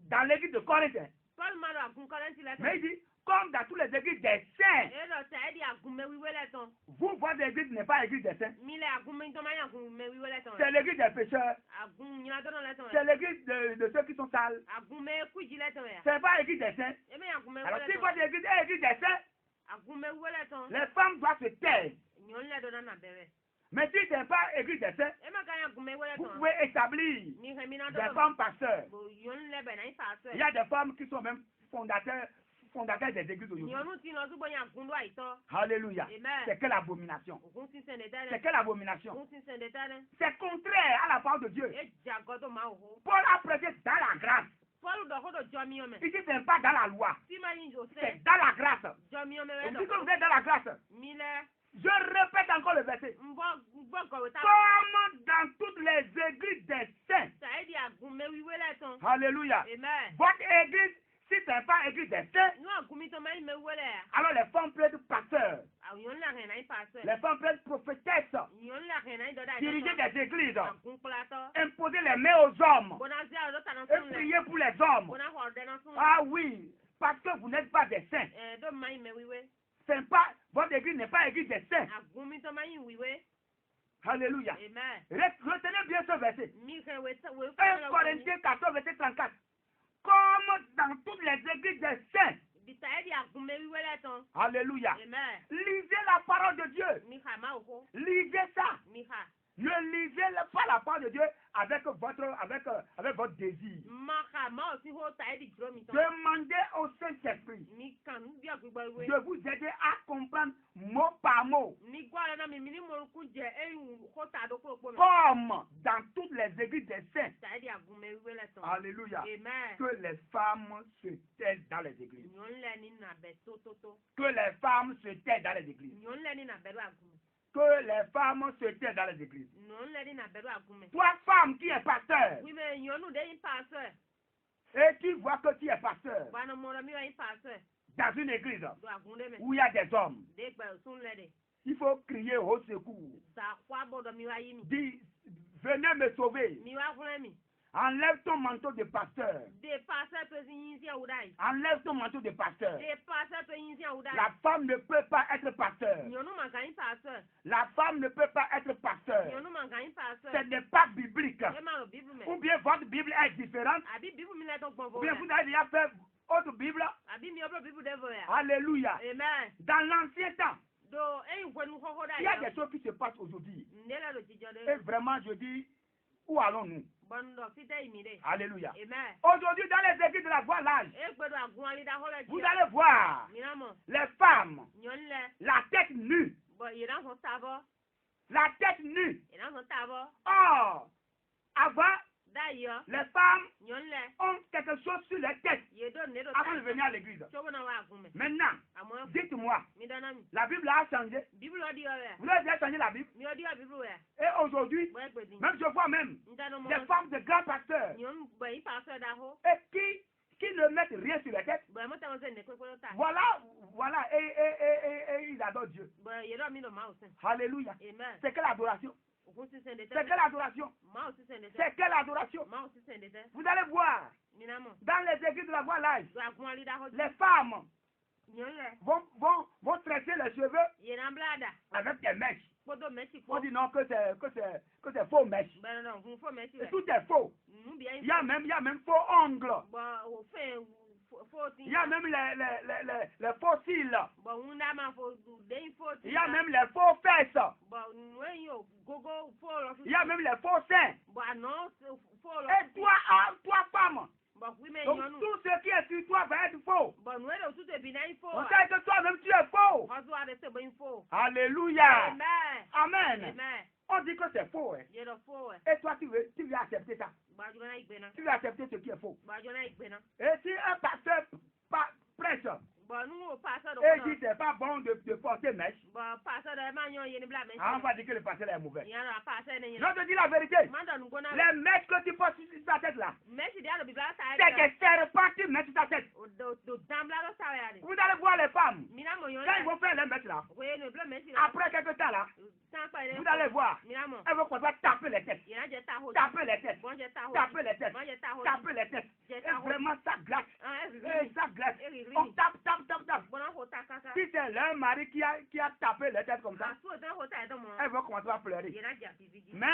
dans l'église de Corinthe. Hein. paul ma do agun kɔlɛnti lɛ Mais tɔn il dit comme dans toutes les églises des saints. e dɔ tayi di agun mɛ wiwe lɛ tɔn Vous, votre église n'est pas l'église des saints. mi lɛ agun mɛ tɔn ma ye agun mɛ wiwe lɛ tɔn C'est l'église des pécheurs. agun nyina dɔnɔ lɛ tɔn C'est l'église de ceux qui sont sales. agun mɛ kuji lɛ tɔn ya Ce n'est pas l'église des saints. e mɛ agun mɛ Alors wiwe si lɛ tɔn votre église est l'église des saints, agun mɛ wiwe lɛ tɔn les femmes doivent se taire. nyɔnu lɛ do na na bɛrɛ Mais si ce n'est pas l'église des saints, e ma ka ye agun mɛ wiwe lɛ vous tɔn pouvez établir mi hɛ mi na des dɔ femmes pasteurs. bo nyɔnu lɛ bɛ na yi fa Il y sɛ a des femmes qui sont même fondateurs des églises aujourd'hui. nyɔnu ti nɔ sugbɔ nya agun do ayi tɔ Alléluia. amen C'est quelle abomination. ogun ti sɛn de tɛ C'est dɛ quelle abomination. ogun ti sɛn de tɛ dɛ C'est contraire à la parole de Dieu. e ja gɔdɔ ma o ho Paul a prêché dans la grâce. paul dɔ ko do jɔ mi yɔ mɛ Ici, ce n'est pas dans la loi. si ma yin o C'est sɛ dans la grâce. jɔ mi yɔ mɛ Et wɛ si que vous dɔ êtes dans la grâce, mi lɛ je répète encore le verset. n bɔ gɔwɛ ta Comme dans toutes les églises des saints. tayi di agun mɛ wiwe lɛ tɔn Alléluia. amen Votre église, si ce n'est pas l'église des saints, nu agun mi tɔn ma yi mɛ wiwe lɛ ya alors les femmes peuvent être pasteurs. awo nyɔnu la hɛn na yi fa sɛ Les femmes peuvent être prophétesses. nyɔnu la hɛn na yi dɔ da yi Diriger tɔ des églises. agun kpla tɔ Imposer les mains aux hommes. bona zi alo ta na Et sun lɛ prier pour les hommes. bona xɔ ɔdɛ na sun lɛ Ah oui, parce que vous n'êtes pas des saints. do ma yi mɛ wiwe C'est pas, votre église n'est pas l'église des saints. agun mi tɔn ma yi wiwe Alléluia. amen Retenez bien ce verset. mi hɛn we 1 Corinthiens 14, verset 34. Comme dans toutes les églises des saints. bi tayi di agun mɛ wiwe lɛ tɔn Alléluia. amen Lisez la parole de Dieu. mi ha ma o ho Lisez ça. mi ha Ne lisez pas la parole de Dieu avec votre désir. ma ha ma o si ho tayi di juro mi tɔn Demandez au Saint-Esprit mi kan nu bi agun gbɔ wiwe de vous aider à comprendre mot par mot. mi gbɔ alɛ na mi ni morukun jɛ eyin ko ta do kuro kpo mɛ Comme dans toutes les églises des saints. tayi di agun mɛ wiwe lɛ tɔn Alléluia. amen Que les femmes se taisent dans les églises. nyɔnu lɛ ni na bɛ tototo Que les femmes se taisent dans les églises. nyɔnu lɛ ni na bɛ do agun mɛ Que les femmes se taisent dans les églises. nyɔnu lɛ ni na bɛ do agun mɛ Toi, femme qui es pasteur, wi mɛ nyɔnu de yi pa sɛ et tu vois que tu es pasteur bana mɔrɔ mi wa yi pa sɛ dans une église do agun de mɛ où il y a des hommes, de gbɛ sun lɛ de il faut crier au secours. za kɔ abɔ dɔ mi wa yi mi Dis, venez me sauver. mi wa fúnɛ mi Enlève ton manteau de pasteur. de pa sɛ pe si yin si awuda yi Enlève ton manteau de pasteur. de pa sɛ pe yin si awuda La femme ne peut pas être pasteur. yi nyɔnu ma kan yi pa sɛ La femme ne peut pas être pasteur. nyɔnu ma kan yi pa Ce sɛ n'est pas biblique. e ma lo bibu Ou mɛ bien votre Bible est différente. abi bibu mi lɛ tɔ gbɔn Ou fo bien vous ya avez déjà fait autre Bible. abi mi ɔbɔ bibu de fo ya Alléluia. amen Dans l'ancien temps, do eyin fɔnu kɔkɔ da il y a yi des choses qui se passent aujourd'hui. ne lɛ do jijɔ Et de vraiment, je dis, où allons-nous? bɔnu dɔ fi tɛ yi mi de Alléluia. amen Aujourd'hui, dans les églises de la voilage, e gbɛ do agun ali da hɔ lɛ vous jia allez voir mina mɔ les femmes, nyɔnu lɛ la tête nue. bɔn yɛrɛ sɔn tabɔ La tête nue. yɛrɛ sɔn tabɔ Or, avant, da yi yɔ les femmes nyɔnu lɛ ont quelque chose sur leur tête yɛ do ne do avant de ta venir à l'église. cogo na wa agun mɛ Maintenant, àmɔ dites-moi, mi dana mi la Bible a changé. bibu lɔ di yɔ wɛ Vous avez déjà changé la Bible. mi yɔ di yɔ bibu wɛ Et aujourd'hui, bɔn e gbɛdi même je vois même n tɛ no des mɔ femmes de grands pasteurs nyɔnu bɔn yi pa sɔ da ho et qui ne mettent rien sur la tête. bɔn mo tɛ mo se ne kpekpe ta Voilà, et ils adorent Dieu. bɔn yɛrɛ mi do ma o sɛn Alléluia. amen C'est quelle adoration? òkun sísè de C'est tɛ quelle adoration? ma o sísè de tɛ C'est quelle adoration? ma o sísè de tɛ Vous allez voir, mina mɔ dans les églises de la voilage, do agun ali da ho les femmes nyɔnu lɛ vont tresser les cheveux yɛrɛ bla da avec des mèches. kpoto mɛsi On kpo dit non que c'est faux mèches. bɛrɛ dɔn kun fo mɛsi Et wɛ tout est faux. nu bi Il y a même faux ongles. bɔn o fɛn fo ti Il y a même les faux cils. bɔn ŋun da ma fo den fo ti Il y a même les faux fesses. bɔn nu yi o gogo fo lɔ Il y a même les faux seins. bɔn anɔ fo lɔ Et toi femme, bɔn kui mɛ donc nyɔnu tout ce qui est sur toi va être faux. bɔn nu yɛrɛ o tu te bi na yi fo On wa sait que toi-même tu es faux. ɔzu a de se bɔ yi fo Alléluia. amen Amen. amen On dit que c'est faux. Hein. Ye do fo we. Et toi, tu veux accepter ça. Ba ju na igbe na. Tu veux accepter ce qui est faux. Ba ju na igbe na. Et si un pasteur prêche Ba nu o pastor do et ko. dit c'est pas bon de porter mèche, Ba pastor do ma yon ye ni bla me. on va dire que le pasteur est mauvais. Ya na pastor ne Je yen. te dis la vérité. Manda nu go na. Les mèches que tu portes sur ta tête là, Messi dia do bi bla sa. c'est des serpents qui mettent sur ta tête. Do dambla do sa ya de. Vous allez voir les femmes. Mina mo yon. Quand ils vont faire les mèches là, We no bla Messi la. après quelques temps là, Tan pa vous allez voir. Mina mo. Elles vont commencer à taper les têtes. Ya je ta ho. Taper les têtes. Bon je ta ho. Taper les têtes. Bon je ta ho. Taper les têtes. Et vraiment ça glace. Ah, Et ça glace. On tape. Bon ho ta ka ka. Si c'est leur mari qui a tapé les têtes comme ça, So do ho ta do mo. elles vont commencer à pleurer. Ye na ja TV. Mais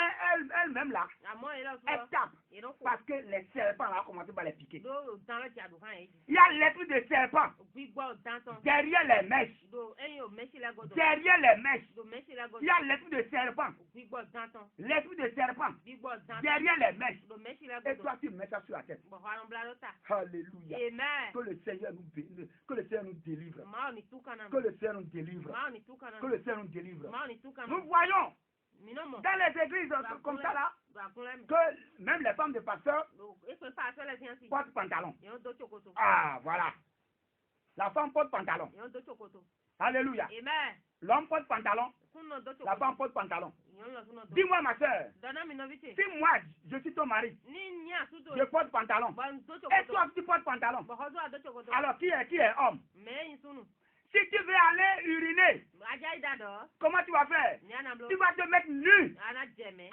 elle-même là, Amo e lo elle so. tape. Ye no ko. Parce que les serpents là ont commencé à les piquer. Do dan lo ja do kan e. Il y a l'esprit de serpent Gbigbo dan ton. derrière les mèches. Do enyo Messi la go do. Derrière les mèches, Do Messi la go. il y a l'esprit de serpent. Gbigbo dan ton. L'esprit de serpent Gbigbo dan. derrière les mèches. Do Messi la go Et do. toi, tu mets ça sur la tête. Bo ha no bla do ta. Alléluia. Amen. Que le Seigneur nous bénisse. Que le Seigneur nous délivre. Ma ni tu kana. Que le Seigneur nous délivre. Ma ni tu kana. Que le Seigneur nous délivre. Ma ni tu kana. Nous voyons Mino mo. dans les églises comme ça là, Ba kunle. que même les femmes de pasteurs Do e pe pa so le tian si. portent pantalon. Yon do chokoto. Ah, voilà. La femme porte pantalon. Yon do chokoto. Alléluia. Amen. L'homme porte pantalon. Kuno do chokoto. La femme porte pantalon. Yon lo kuno do. Dis-moi, ma soeur, Dona mi no vite. si moi, je suis ton mari, Ni nya su do. je porte pantalon, Ba do et chokoto. toi, tu portes pantalon, Ba ho do do chokoto. alors qui est homme? Me yin sunu. Si tu veux aller uriner, Aja ida do. comment tu vas faire? Ni ana blo. Tu vas te mettre nu Ana jeme.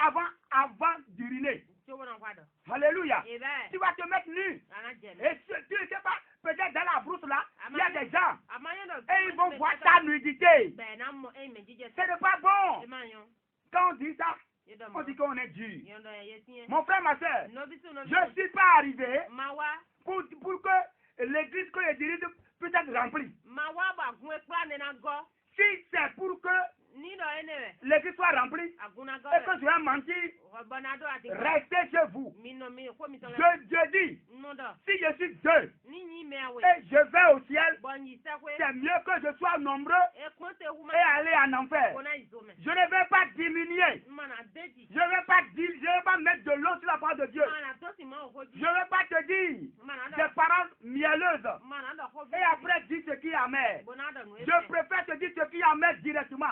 avant d'uriner. Chobo na kwado. Alléluia. Amen. Tu vas te mettre nu. Ana jeme. Et tu ne sais pas, peut-être dans la brousse là, il y a des gens, Amayo do. et ils vont voir ta nudité. Ben na mo e me jije. Ce n'est pas bon. E ma yon. Quand on dit ça, Ye do on mo. dit qu'on est dur. Yon do ye tien. Mon frère, ma soeur, No bisu no. je ne suis pas arrivé Mawa. pour que l'église que je dirige puisse être remplie. Mawa ba gun e pa ne na go. Si c'est pour que Ni do enewe. l'église soit remplie Aguna go. et que je vais mentir, Bonado ati. restez chez vous. Mi no mi ko mi to. Je dis, No do. si je suis deux Ni ni me awe. et je vais au ciel, Bon yi sa kwe. c'est mieux que je sois nombreux E konte huma. et aller en enfer. Kona izome. Je ne vais pas diminuer. Mana deji. Je ne vais pas mettre de l'eau sur la parole de Dieu. Mana to si ma hoji. Je ne vais pas te dire Mana do. des paroles mielleuses Mana do hoji. et après dire ce qui est amer. Bonado no. Je préfère te dire ce qui est amer directement.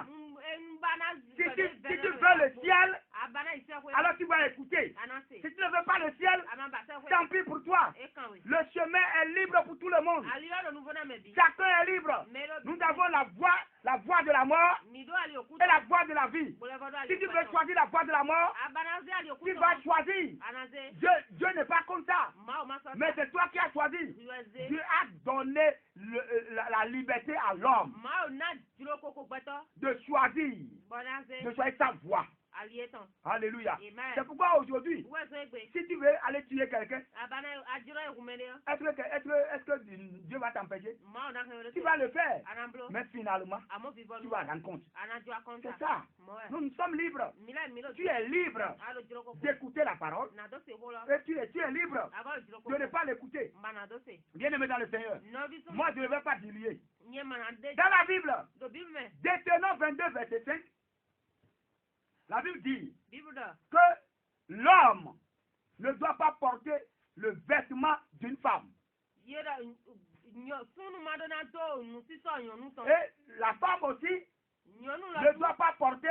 Mbana. Si tu veux le ciel, Abana ise kwe. alors tu vas écouter. Anase. Si tu ne veux pas le ciel, Ama ba se kwe. tant pis pour toi. E kan we. Le chemin est libre pour tout le monde. Ali yo no vona me bi. Chacun est libre. Nous avons la voie de la mort Mi do ali okuta. et la voie de la vie. Bolevodo ali. Si tu veux choisir la voie de la mort, Abana ze ali okuta. tu vas choisir. Anase. Dieu n'est pas comme ça. Ma o ma so. Mais c'est toi qui as choisi. Yueze. Dieu a donné la liberté à l'homme Ma o na jiro koko gbeto. de choisir Bonaze. sa voie. Ali etan. Alléluia. Amen. C'est pourquoi aujourd'hui, Uwe so egbe. si tu veux aller tuer quelqu'un, Abana ajiro egumene. est-ce que Dieu va t'empêcher? Ma o na kan Tu vas le faire. Anamblo. Mais finalement, Amo vivo. tu vas rendre compte. Anajo akonta. C'est ça. Moe. Nous sommes libres. Mila milo. Tu es libre Alo jiro koko. d'écouter la parole. Na do se holo. Et tu es libre Aba jiro de koko. ne pas l'écouter. Mana do se. Bien-aimé dans le Seigneur. No bisu. Moi, je ne vais pas diluer. Nye mana de. Dans la Bible, Do bible. Deutéronome 22, verset 5, la Bible dit Bible do. que l'homme ne doit pas porter le vêtement d'une femme. Yera nyo sunu madona do nu siso nyonu ton. Et la femme aussi Nyonu ne la. doit pas porter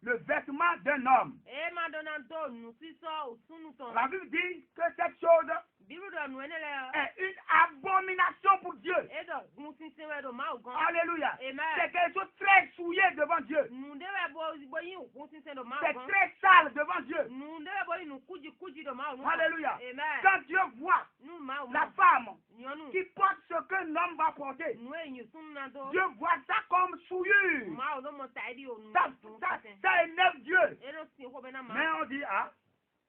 le vêtement d'un homme. E madona do nu siso sunu ton. La Bible dit que cette chose Bible do nu enele. est une abomination pour Dieu. E do nu sinse we do ma ogan. Alléluia. Amen. C'est quelque chose de très souillé devant Dieu. Nu de we bo yin nu sinse do ma C'est ogan. très sale devant Dieu. Nu de we bo yin nu kuji do ma ogan. Alléluia. Amen. Quand Dieu voit Nu ma o. la femme Nyonu. qui porte ce que l'homme va porter, Nu e yin sunu na do. Dieu voit ça comme souillure. Ma o do mo taidi o nu. Ça énerve Dieu. E do si ho be na ma. Mais on dit, ah,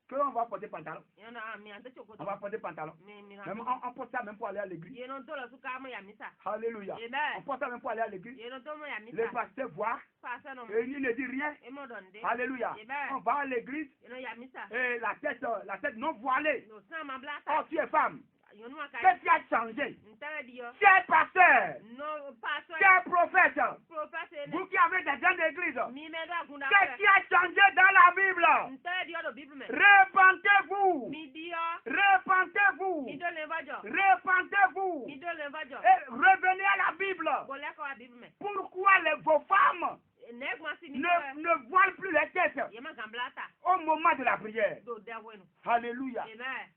qu'on va porter pantalon. Yona mi ande chokoto. On va porter pantalon. Mi Même on porte ça même pour aller à l'église. Yeno do lo su ka mo ya misa. Alléluia. On Amen. porte ça même pour aller à l'église. Yeno do mo ya Le misa. pasteur voit Pasa no. et il ne dit rien. E mo donde. Alléluia. Amen. On va à l'église Yeno ya misa. et la tête non voilée. No sa ma Oh, blata. tu es femme. Yonu aka. Qu'est-ce qui a changé? Ntare dio. Tu es pasteur. No pastor. Tu es prophète. Prophet. Vous qui avez avec des gens d'église. Mi me do agunda. Qu'est-ce qui a changé dans la Bible? Nte dio do Bible me. Repentez-vous. Mi dio. Repentez-vous. Mi do le vajo. Repentez-vous. Mi do le vajo. Et revenez à la Bible. Bole ko a Bible me. Pourquoi vos femmes Nek ma si mi ne voilent plus les têtes Yema gamblata. au moment de la prière? Do de wenu. Alléluia. Amen.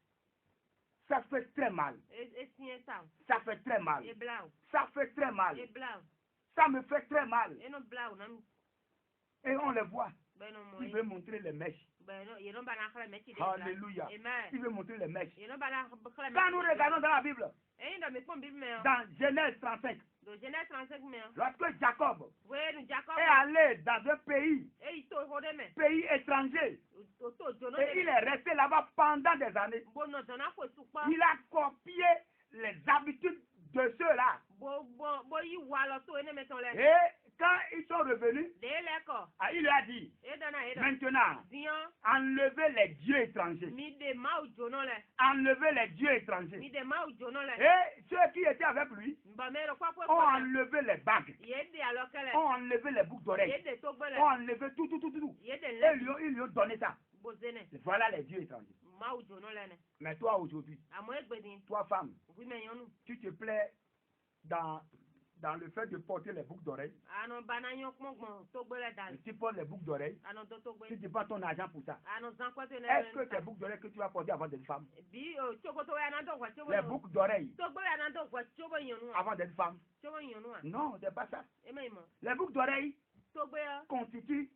Ça fait très mal. E sien sa. Ça fait très mal. E blau. Ça fait très mal. E blau. Ça me fait très mal. E no blau na. Et on les voit. Ben no mo. Il veut montrer les mèches. Ben no, ye no bana khla mechi de. Alléluia. Amen. Il veut montrer les mèches. Ye no bana khla mechi. Quand nous regardons dans la Bible, E ndo me pon Bible me. dans Genèse 35, Do Genèse 35 me. lorsque Jacob Wenu Jacob. est allé dans un pays E to hode me. étranger, To jono et il est resté là-bas pendant des années, Bo no jona fo supa. il a copié les habitudes de ceux-là. Bo yi wa lo to ene meton le. Et quand ils sont revenus, De le ko. il lui a dit, E dana e da. maintenant, Dian enlevez les dieux étrangers. mi de ma o jono le. Enlevez les dieux étrangers. Mi de ma o jono le. Et ceux qui étaient avec lui Ba me ro kwa ont enlevé les bagues, Ye de alokele. ont enlevé les boucles Ye d'oreilles, de to gbele. ont enlevé tout. Ye de Et le. ils lui ont donné ça. Bo zene. Voilà les dieux étrangers. Ma o jono le ne. Mais toi aujourd'hui, Amo egbedin. toi femme, Oui me yonu. tu te plais dans le fait de porter les boucles d'oreilles. Ano bana yon kmongbon to gbele dal. Si tu portes les boucles d'oreilles, Ano to si gbele. tu prends ton argent pour ça, Ano zan kwa te ne. est-ce que tes boucles d'oreilles que tu vas porter avant d'être femme, Bi o choko to ya na do kwa chobo. les boucles d'oreilles To gbele na do kwa chobo yonu. avant d'être femme? Chobo yonu. Non, c'est pas ça. E me mo. Les boucles d'oreilles To gbele. constituent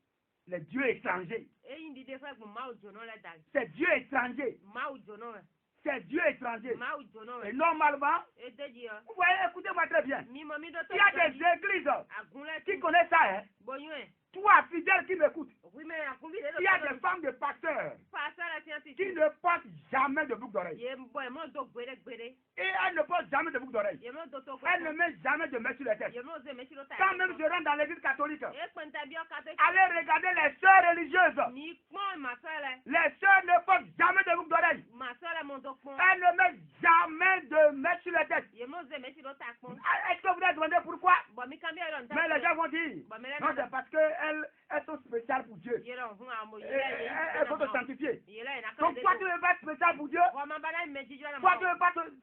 les dieux étrangers. E yin di de fa gbon ma o jono le dal. C'est Dieu étranger. Ma o jono le. C'est Dieu étranger. Ma o jono Et le. normalement, E de di yo. vous voyez, écoutez-moi très bien. Mi mo mi do to. Il y a des églises Agun le qui connaissent ça, hein. Boyun e. Toi, fidèle qui m'écoute, Oui me akun bi de do. il y a des femmes de pasteurs Pa sa la tian ti. qui ne portent jamais de boucles d'oreilles. Ye boy mo do gbere. Et elles ne portent jamais de boucles d'oreilles. Ye mo do to ko. Elles ne mettent jamais de mèche sur les têtes. Ye mo ze me silo ta. Quand même je rentre dans l'église catholique, E penta bi o ka te. allez regarder les sœurs religieuses. Ni pon ma sele. Les sœurs ne portent jamais de boucles d'oreilles. Ma sele mo do pon. Elles ne mettent jamais de mèche sur les têtes. Ye mo ze me silo ta pon. Est-ce que vous avez demandé pourquoi? Bo mi kan bi o Mais les gens vont dire, Bon, mais là, non, c'est parce qu'elles sont spéciales pour Dieu. Ye ron hun amo. Elles vont te sanctifier. Ye la na ka. Donc toi, tu veux pas être spécial pour Dieu? Wa ma bana me ji jo na. Toi, tu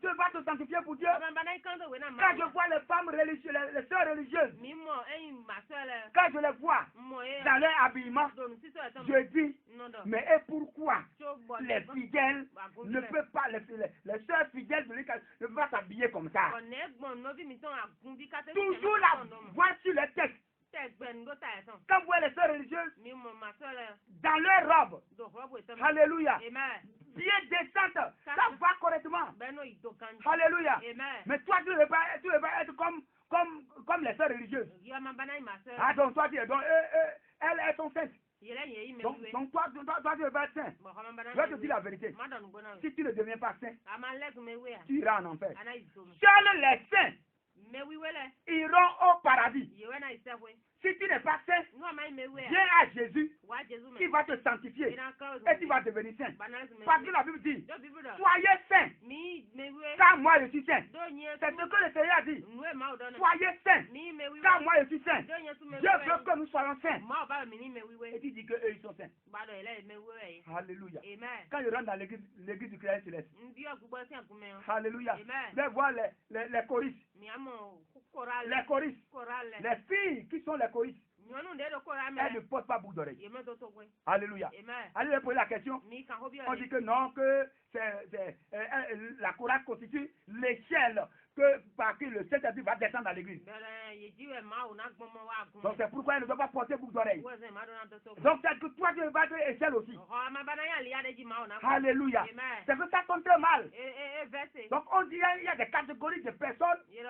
veux pas te sanctifier pour Dieu? Ma bana kan do we na ma. Quand je vois les femmes religieuses, les sœurs religieuses, Mi mo e ma sele. quand je les vois Mo e. dans leur habillement, Do nu si so ta. je dis, Non do. mais et pourquoi Cho bo. les fidèles ne peuvent pas, les sœurs fidèles de l'Église ne peuvent pas s'habiller comme ça? Bon ne gbon no bi mi ton agun bi ka te. Toujours la voix sur les têtes. Te gben do ta son. Quand vous voyez les sœurs religieuses Mi mo ma sele. dans leur robe, Do robo etam. alléluia, Amen. bien décente, ça va correctement. Ben no ido kan. Alléluia. Amen. Mais toi, tu ne veux pas être comme les sœurs religieuses. Yo ma bana ma sele. Ah, donc toi, elles sont saintes. Ye la ye me Donc we. toi, tu ne veux pas être saint. Bo ma bana. Je vais te dire la vérité. Ma don gbona. Si tu ne deviens pas saint, Ama leg me we. tu iras en enfer. Ana izo. Seuls les saints Me we wele. iront au paradis. Ye we na isefwe. Si tu n'es pas saint, No ma me we. viens à Jésus Wa Jesu me. qui va te sanctifier Ina ka. et tu vas devenir saint. Bana me. Parce que la Bible dit, Do bibu do. soyez saints, Mi me we. car moi je suis saint. Do nye. C'est ce que le Seigneur a dit. Nwe ma o do na. Soyez saints, Mi me we. car moi je suis saint. Do nye su me we. Dieu veut que nous soyons saints. Ma o ba mi ni me we Et we. tu dis que eux ils sont saints. Ba do ele me we. Alléluia. Amen. Quand je rentre dans l'église du Christ céleste, Ndi o gbo si agun me. alléluia, Amen. je vais voir les choristes, Mi amo koral. les choristes, Koral. les filles qui sont les choristes, Nyonu de do koral elles ne me. portent pas boucle d'oreille. Ye me do to we. Alléluia. Amen. Allez leur poser la question. Mi kan hobi o. On dit que non, que la chorale constitue l'échelle que par qui le Saint-Esprit va descendre dans l'église. Bele ye jiwe ma o na gbon mo wa agun. Donc c'est pourquoi elle ne doit pas porter boucle d'oreille. Wo ze ma do na do to. Donc c'est que toi tu vas être échelle aussi. Ho ma bana ya li ade ji ma o na. Alléluia. Amen. C'est que ça tombe très mal. Verset. Donc on dit il y a des catégories de personnes Ye lo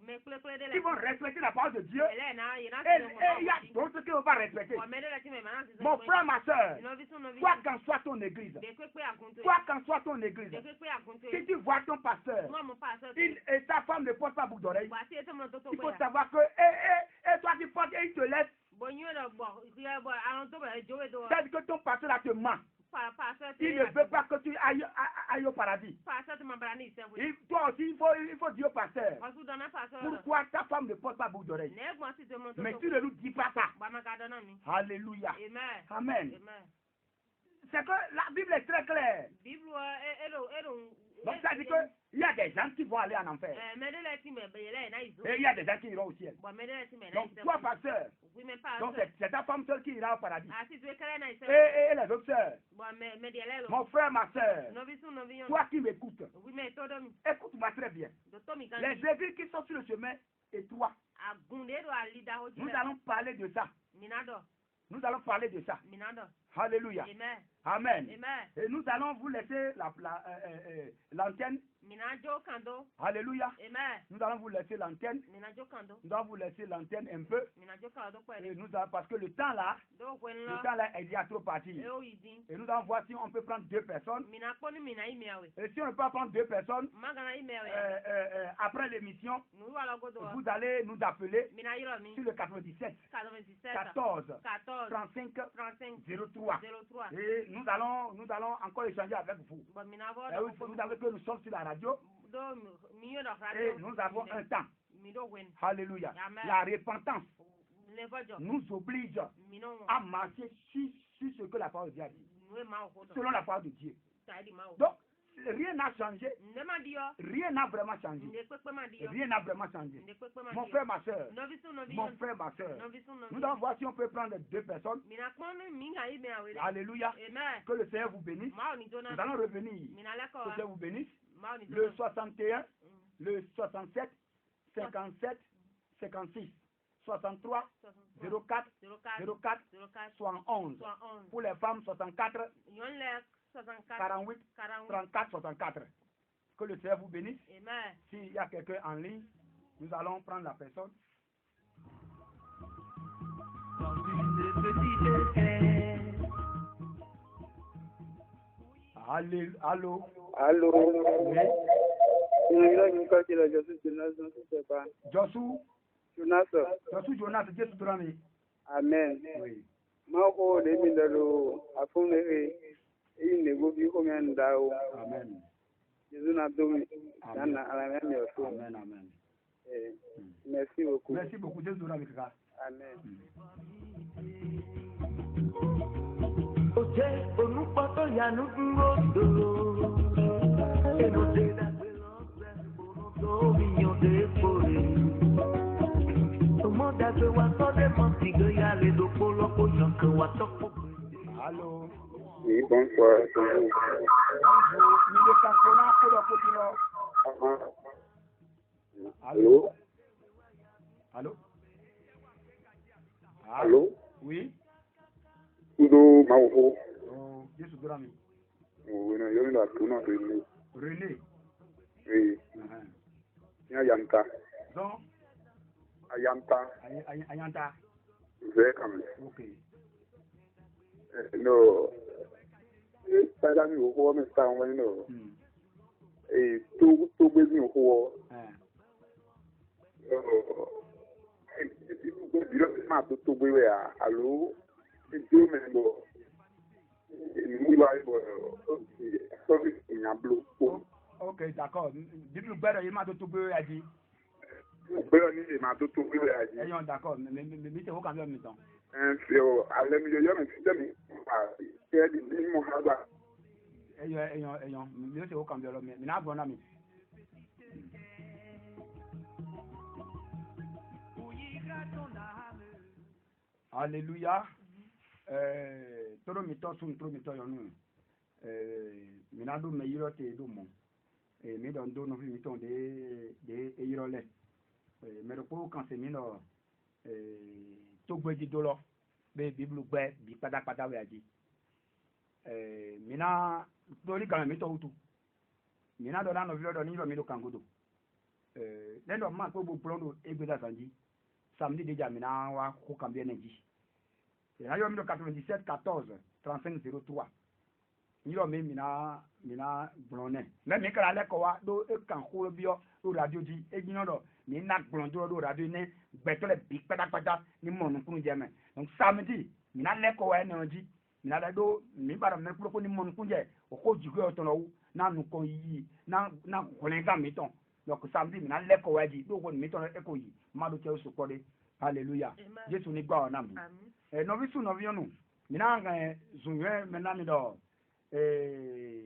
me kle de qui le. vont respecter la parole de Dieu Ele na ye na. et il y a d'autres qui ne vont pas respecter. O me de la ti me ma na si. Mon frère, ma soeur, No vi sun no vi. quoi qu'en soit ton église, De kwe pe agun to. quoi qu'en soit ton église, De kwe pe agun to. si tu vois ton pasteur Mo mo pa so. et ta femme ne porte pas boucle d'oreille, Wa ti e to mo do to il ko faut ya. savoir que et toi tu portes et il te laisse, Bo yin lo bo. Ti e bo aron to be jowe do. c'est que ton pasteur là te ment. Il ne veut pas que tu ailles au paradis. Toi aussi, il faut dire au pasteur. Pourquoi ta femme ne porte pas boucle d'oreille? Mais tu ne nous dis pas ça. Alléluia. Amen. C'est que la Bible est très claire. Donc ça dit qu'il y a des gens qui vont aller en enfer. Et il y a des gens qui iront au ciel. Donc toi, pasteur, donc c'est ta femme seule qui ira au paradis. Et les autres sœurs, mon frère, ma sœur, toi qui m'écoutes, écoute-moi très bien. Les églises qui sont sur le chemin et toi, nous allons parler de ça. Nous allons parler de ça. Alléluia. Amen. Et nous allons vous laisser l'antenne. Alléluia. Nous allons vous laisser l'antenne. Nous allons vous laisser l'antenne un peu. Et parce que le temps là est déjà trop parti. Et nous allons voir si on peut prendre 2 personnes. Et si on ne peut pas prendre 2 personnes, après l'émission, vous allez nous appeler sur le 97 14 35 03. Et nous allons encore échanger avec vous. Vous savez que nous sommes sur la radio et nous avons un temps. Alléluia. La repentance nous oblige à marcher sur ce que la parole de Dieu a dit. Selon la parole de Dieu. Donc, rien n'a changé. Rien n'a vraiment changé. Rien n'a vraiment changé. Mon frère, ma soeur. Mon frère, ma soeur. Nous allons voir si on peut prendre 2 personnes. Alléluia. Que le Seigneur vous bénisse. Nous allons revenir. Que le Seigneur vous bénisse. Le 61, le 67, 57, 56. 63, 04, 04, 71. Pour les femmes, 64, 48, 34, 64. Que le Seigneur vous bénisse. S'il y a quelqu'un en ligne, nous allons prendre la personne. Allô. Oui. Jonas, Jésus Drami. Amen. Oui. Mako de mindalo afune e ne gobi ko men dawo. Amen. Jésus na domi na ala même yo. Amen, amen. Merci beaucoup. Merci beaucoup, Jésus Drami. Amen. Oje onupoto ya nudurodo. Eno de da do miyo de pore. Allô. Oui, bonsoir. Allô. Allô. Allô. Oui. Udo Mauho. Oh, Jésus Drami. Oui, non, yo na tuna René. René. Oui. Yanta. Donc. Ayanta. Welcome. Okay. No. Para mi ojo me está bueno. Tu ves mi ojo. Tu ves allo. Tu me lo. Ok, d'accord. Dis-nous, il m'a tout ves à dire. D'accord, mais c'est où quand même temps. Alléluia. Toro mito sun toro mito yonu. Minado me yiro te do mo. Me don do no fi mito de yiro le. Mais le pauvre quand c'est mino tout gbeji dolo be biblu gbe bi pada we aji mina doli kan mi to utu mina do na no vilo do ni lo mi do kangodo lendo ma ko bo plondo egbeda sanji samedi déjà mina wa ko kambie neji na yo mi do 97 14 35 03 ni lo mi mina blonne mais mi kala le ko wa do e kan ko bio do radio ji e jino do ni na gbọ̀ndúró ló radio ní gbẹ̀tọ́lẹ̀ bí pátápátá ní mọ̀nùkúrú jẹ́mẹ̀ donc samedi mina lẹ́kọ̀ọ́ ẹ̀ náà jí mina da do mi bara me ko ni mon kunje o ko jigo to no na nu ko yi na ko le ga mi ton donc samedi mina le ko waji do ko mi ton e ko yi ma do ke so ko de hallelujah Jésus ni gba ona mi no vi su no vi onu mina nga zunwe mena mi do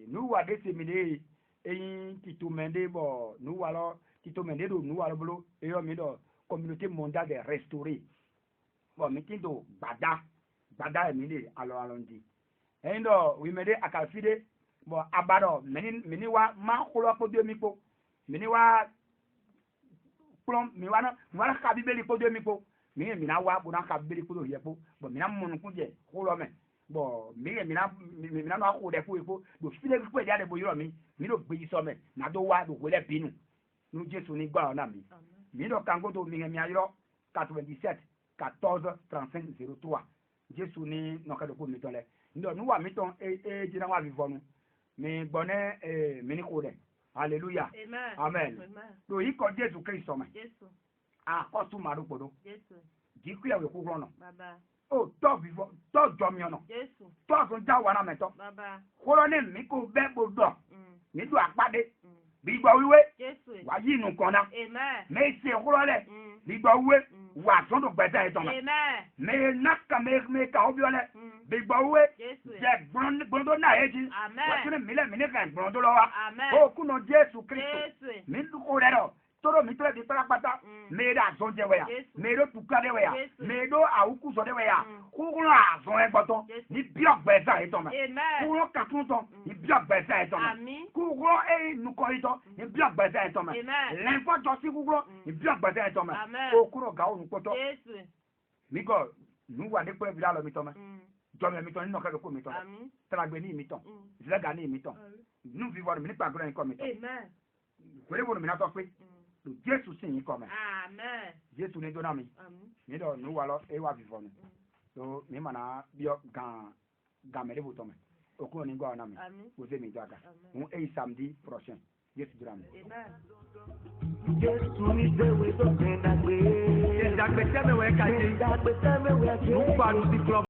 nu wa de se mi de eyin tito mende bo nu wa lo tito mende do nu wa lo bolo e yo mi do communauté mondiale de restaurer bon mi tin do gbada mi de alondi eyin do wi me de akafide bon abado mini wa ma khulo ko de mi po mini wa plom mi wa na ka bibeli ko de mi po mi na wa bu na ka bibeli ko do ye po bon mi na mon ku je khulo me bon mi na no ko de po do file ko de bo yoro mi do gbe so me na do wa do ko le binu nu Jesu ni gba ona mi do kango do mi ayro 97 14 35 03 Jesu ni no ka do ko mi ton le ndo nu wa mi ton jina wa vivonu mi gbone mi ni ko de hallelujah amen do yi ko Jesu Kristo me Jesu ko tu maru podo Jesu di ku ya we ku ro no baba o to vivo to jo mi ono Jesu to so ja wa na me to baba ko lo ni mi ko be bo do ni do apade bi gbo wiwe Jesu wa yi nu kan na amen me se ko lo le bi gbo wiwe wa so do gbeta e to me amen me na ka me ka obi ole bi gbo wiwe Jesu je gbondo na eji amen wa tun mi le mi ni kan gbondo lo wa amen o ku no Jesu Kristo mi du ko le do toro mi tole di pata me da so je we ya me do tuka de we ya me do awuku so de we ya ku ran azon e gboto ni bi ogbeza e to me ku ran ka tun to ni bi ogbeza e to me ku ran e nu ko ito ni bi ogbeza e to me len fo jo si ku ran ni bi ogbeza e to me o kuro ga o nu poto mi go nu wa de pe bi la lo mi to me jo me mi to ni no ka ko mi to tra gbe ni mi to zilega ni mi to nu vi wor mi ni pa gro en ko mi to amen ko le wor mi na to pe Jésus signe comme amen Jésus ne donne ami mi do nu walo e wa vivonu so mi mana bio gan mele botome okun ni gwa na mi o se mi daga on e samedi prochain Jésus dura mi Jésus ni de we do tenda gbe. Tenda gbe teme we ka je. Tenda gbe teme we ka je. Nu pa nu di club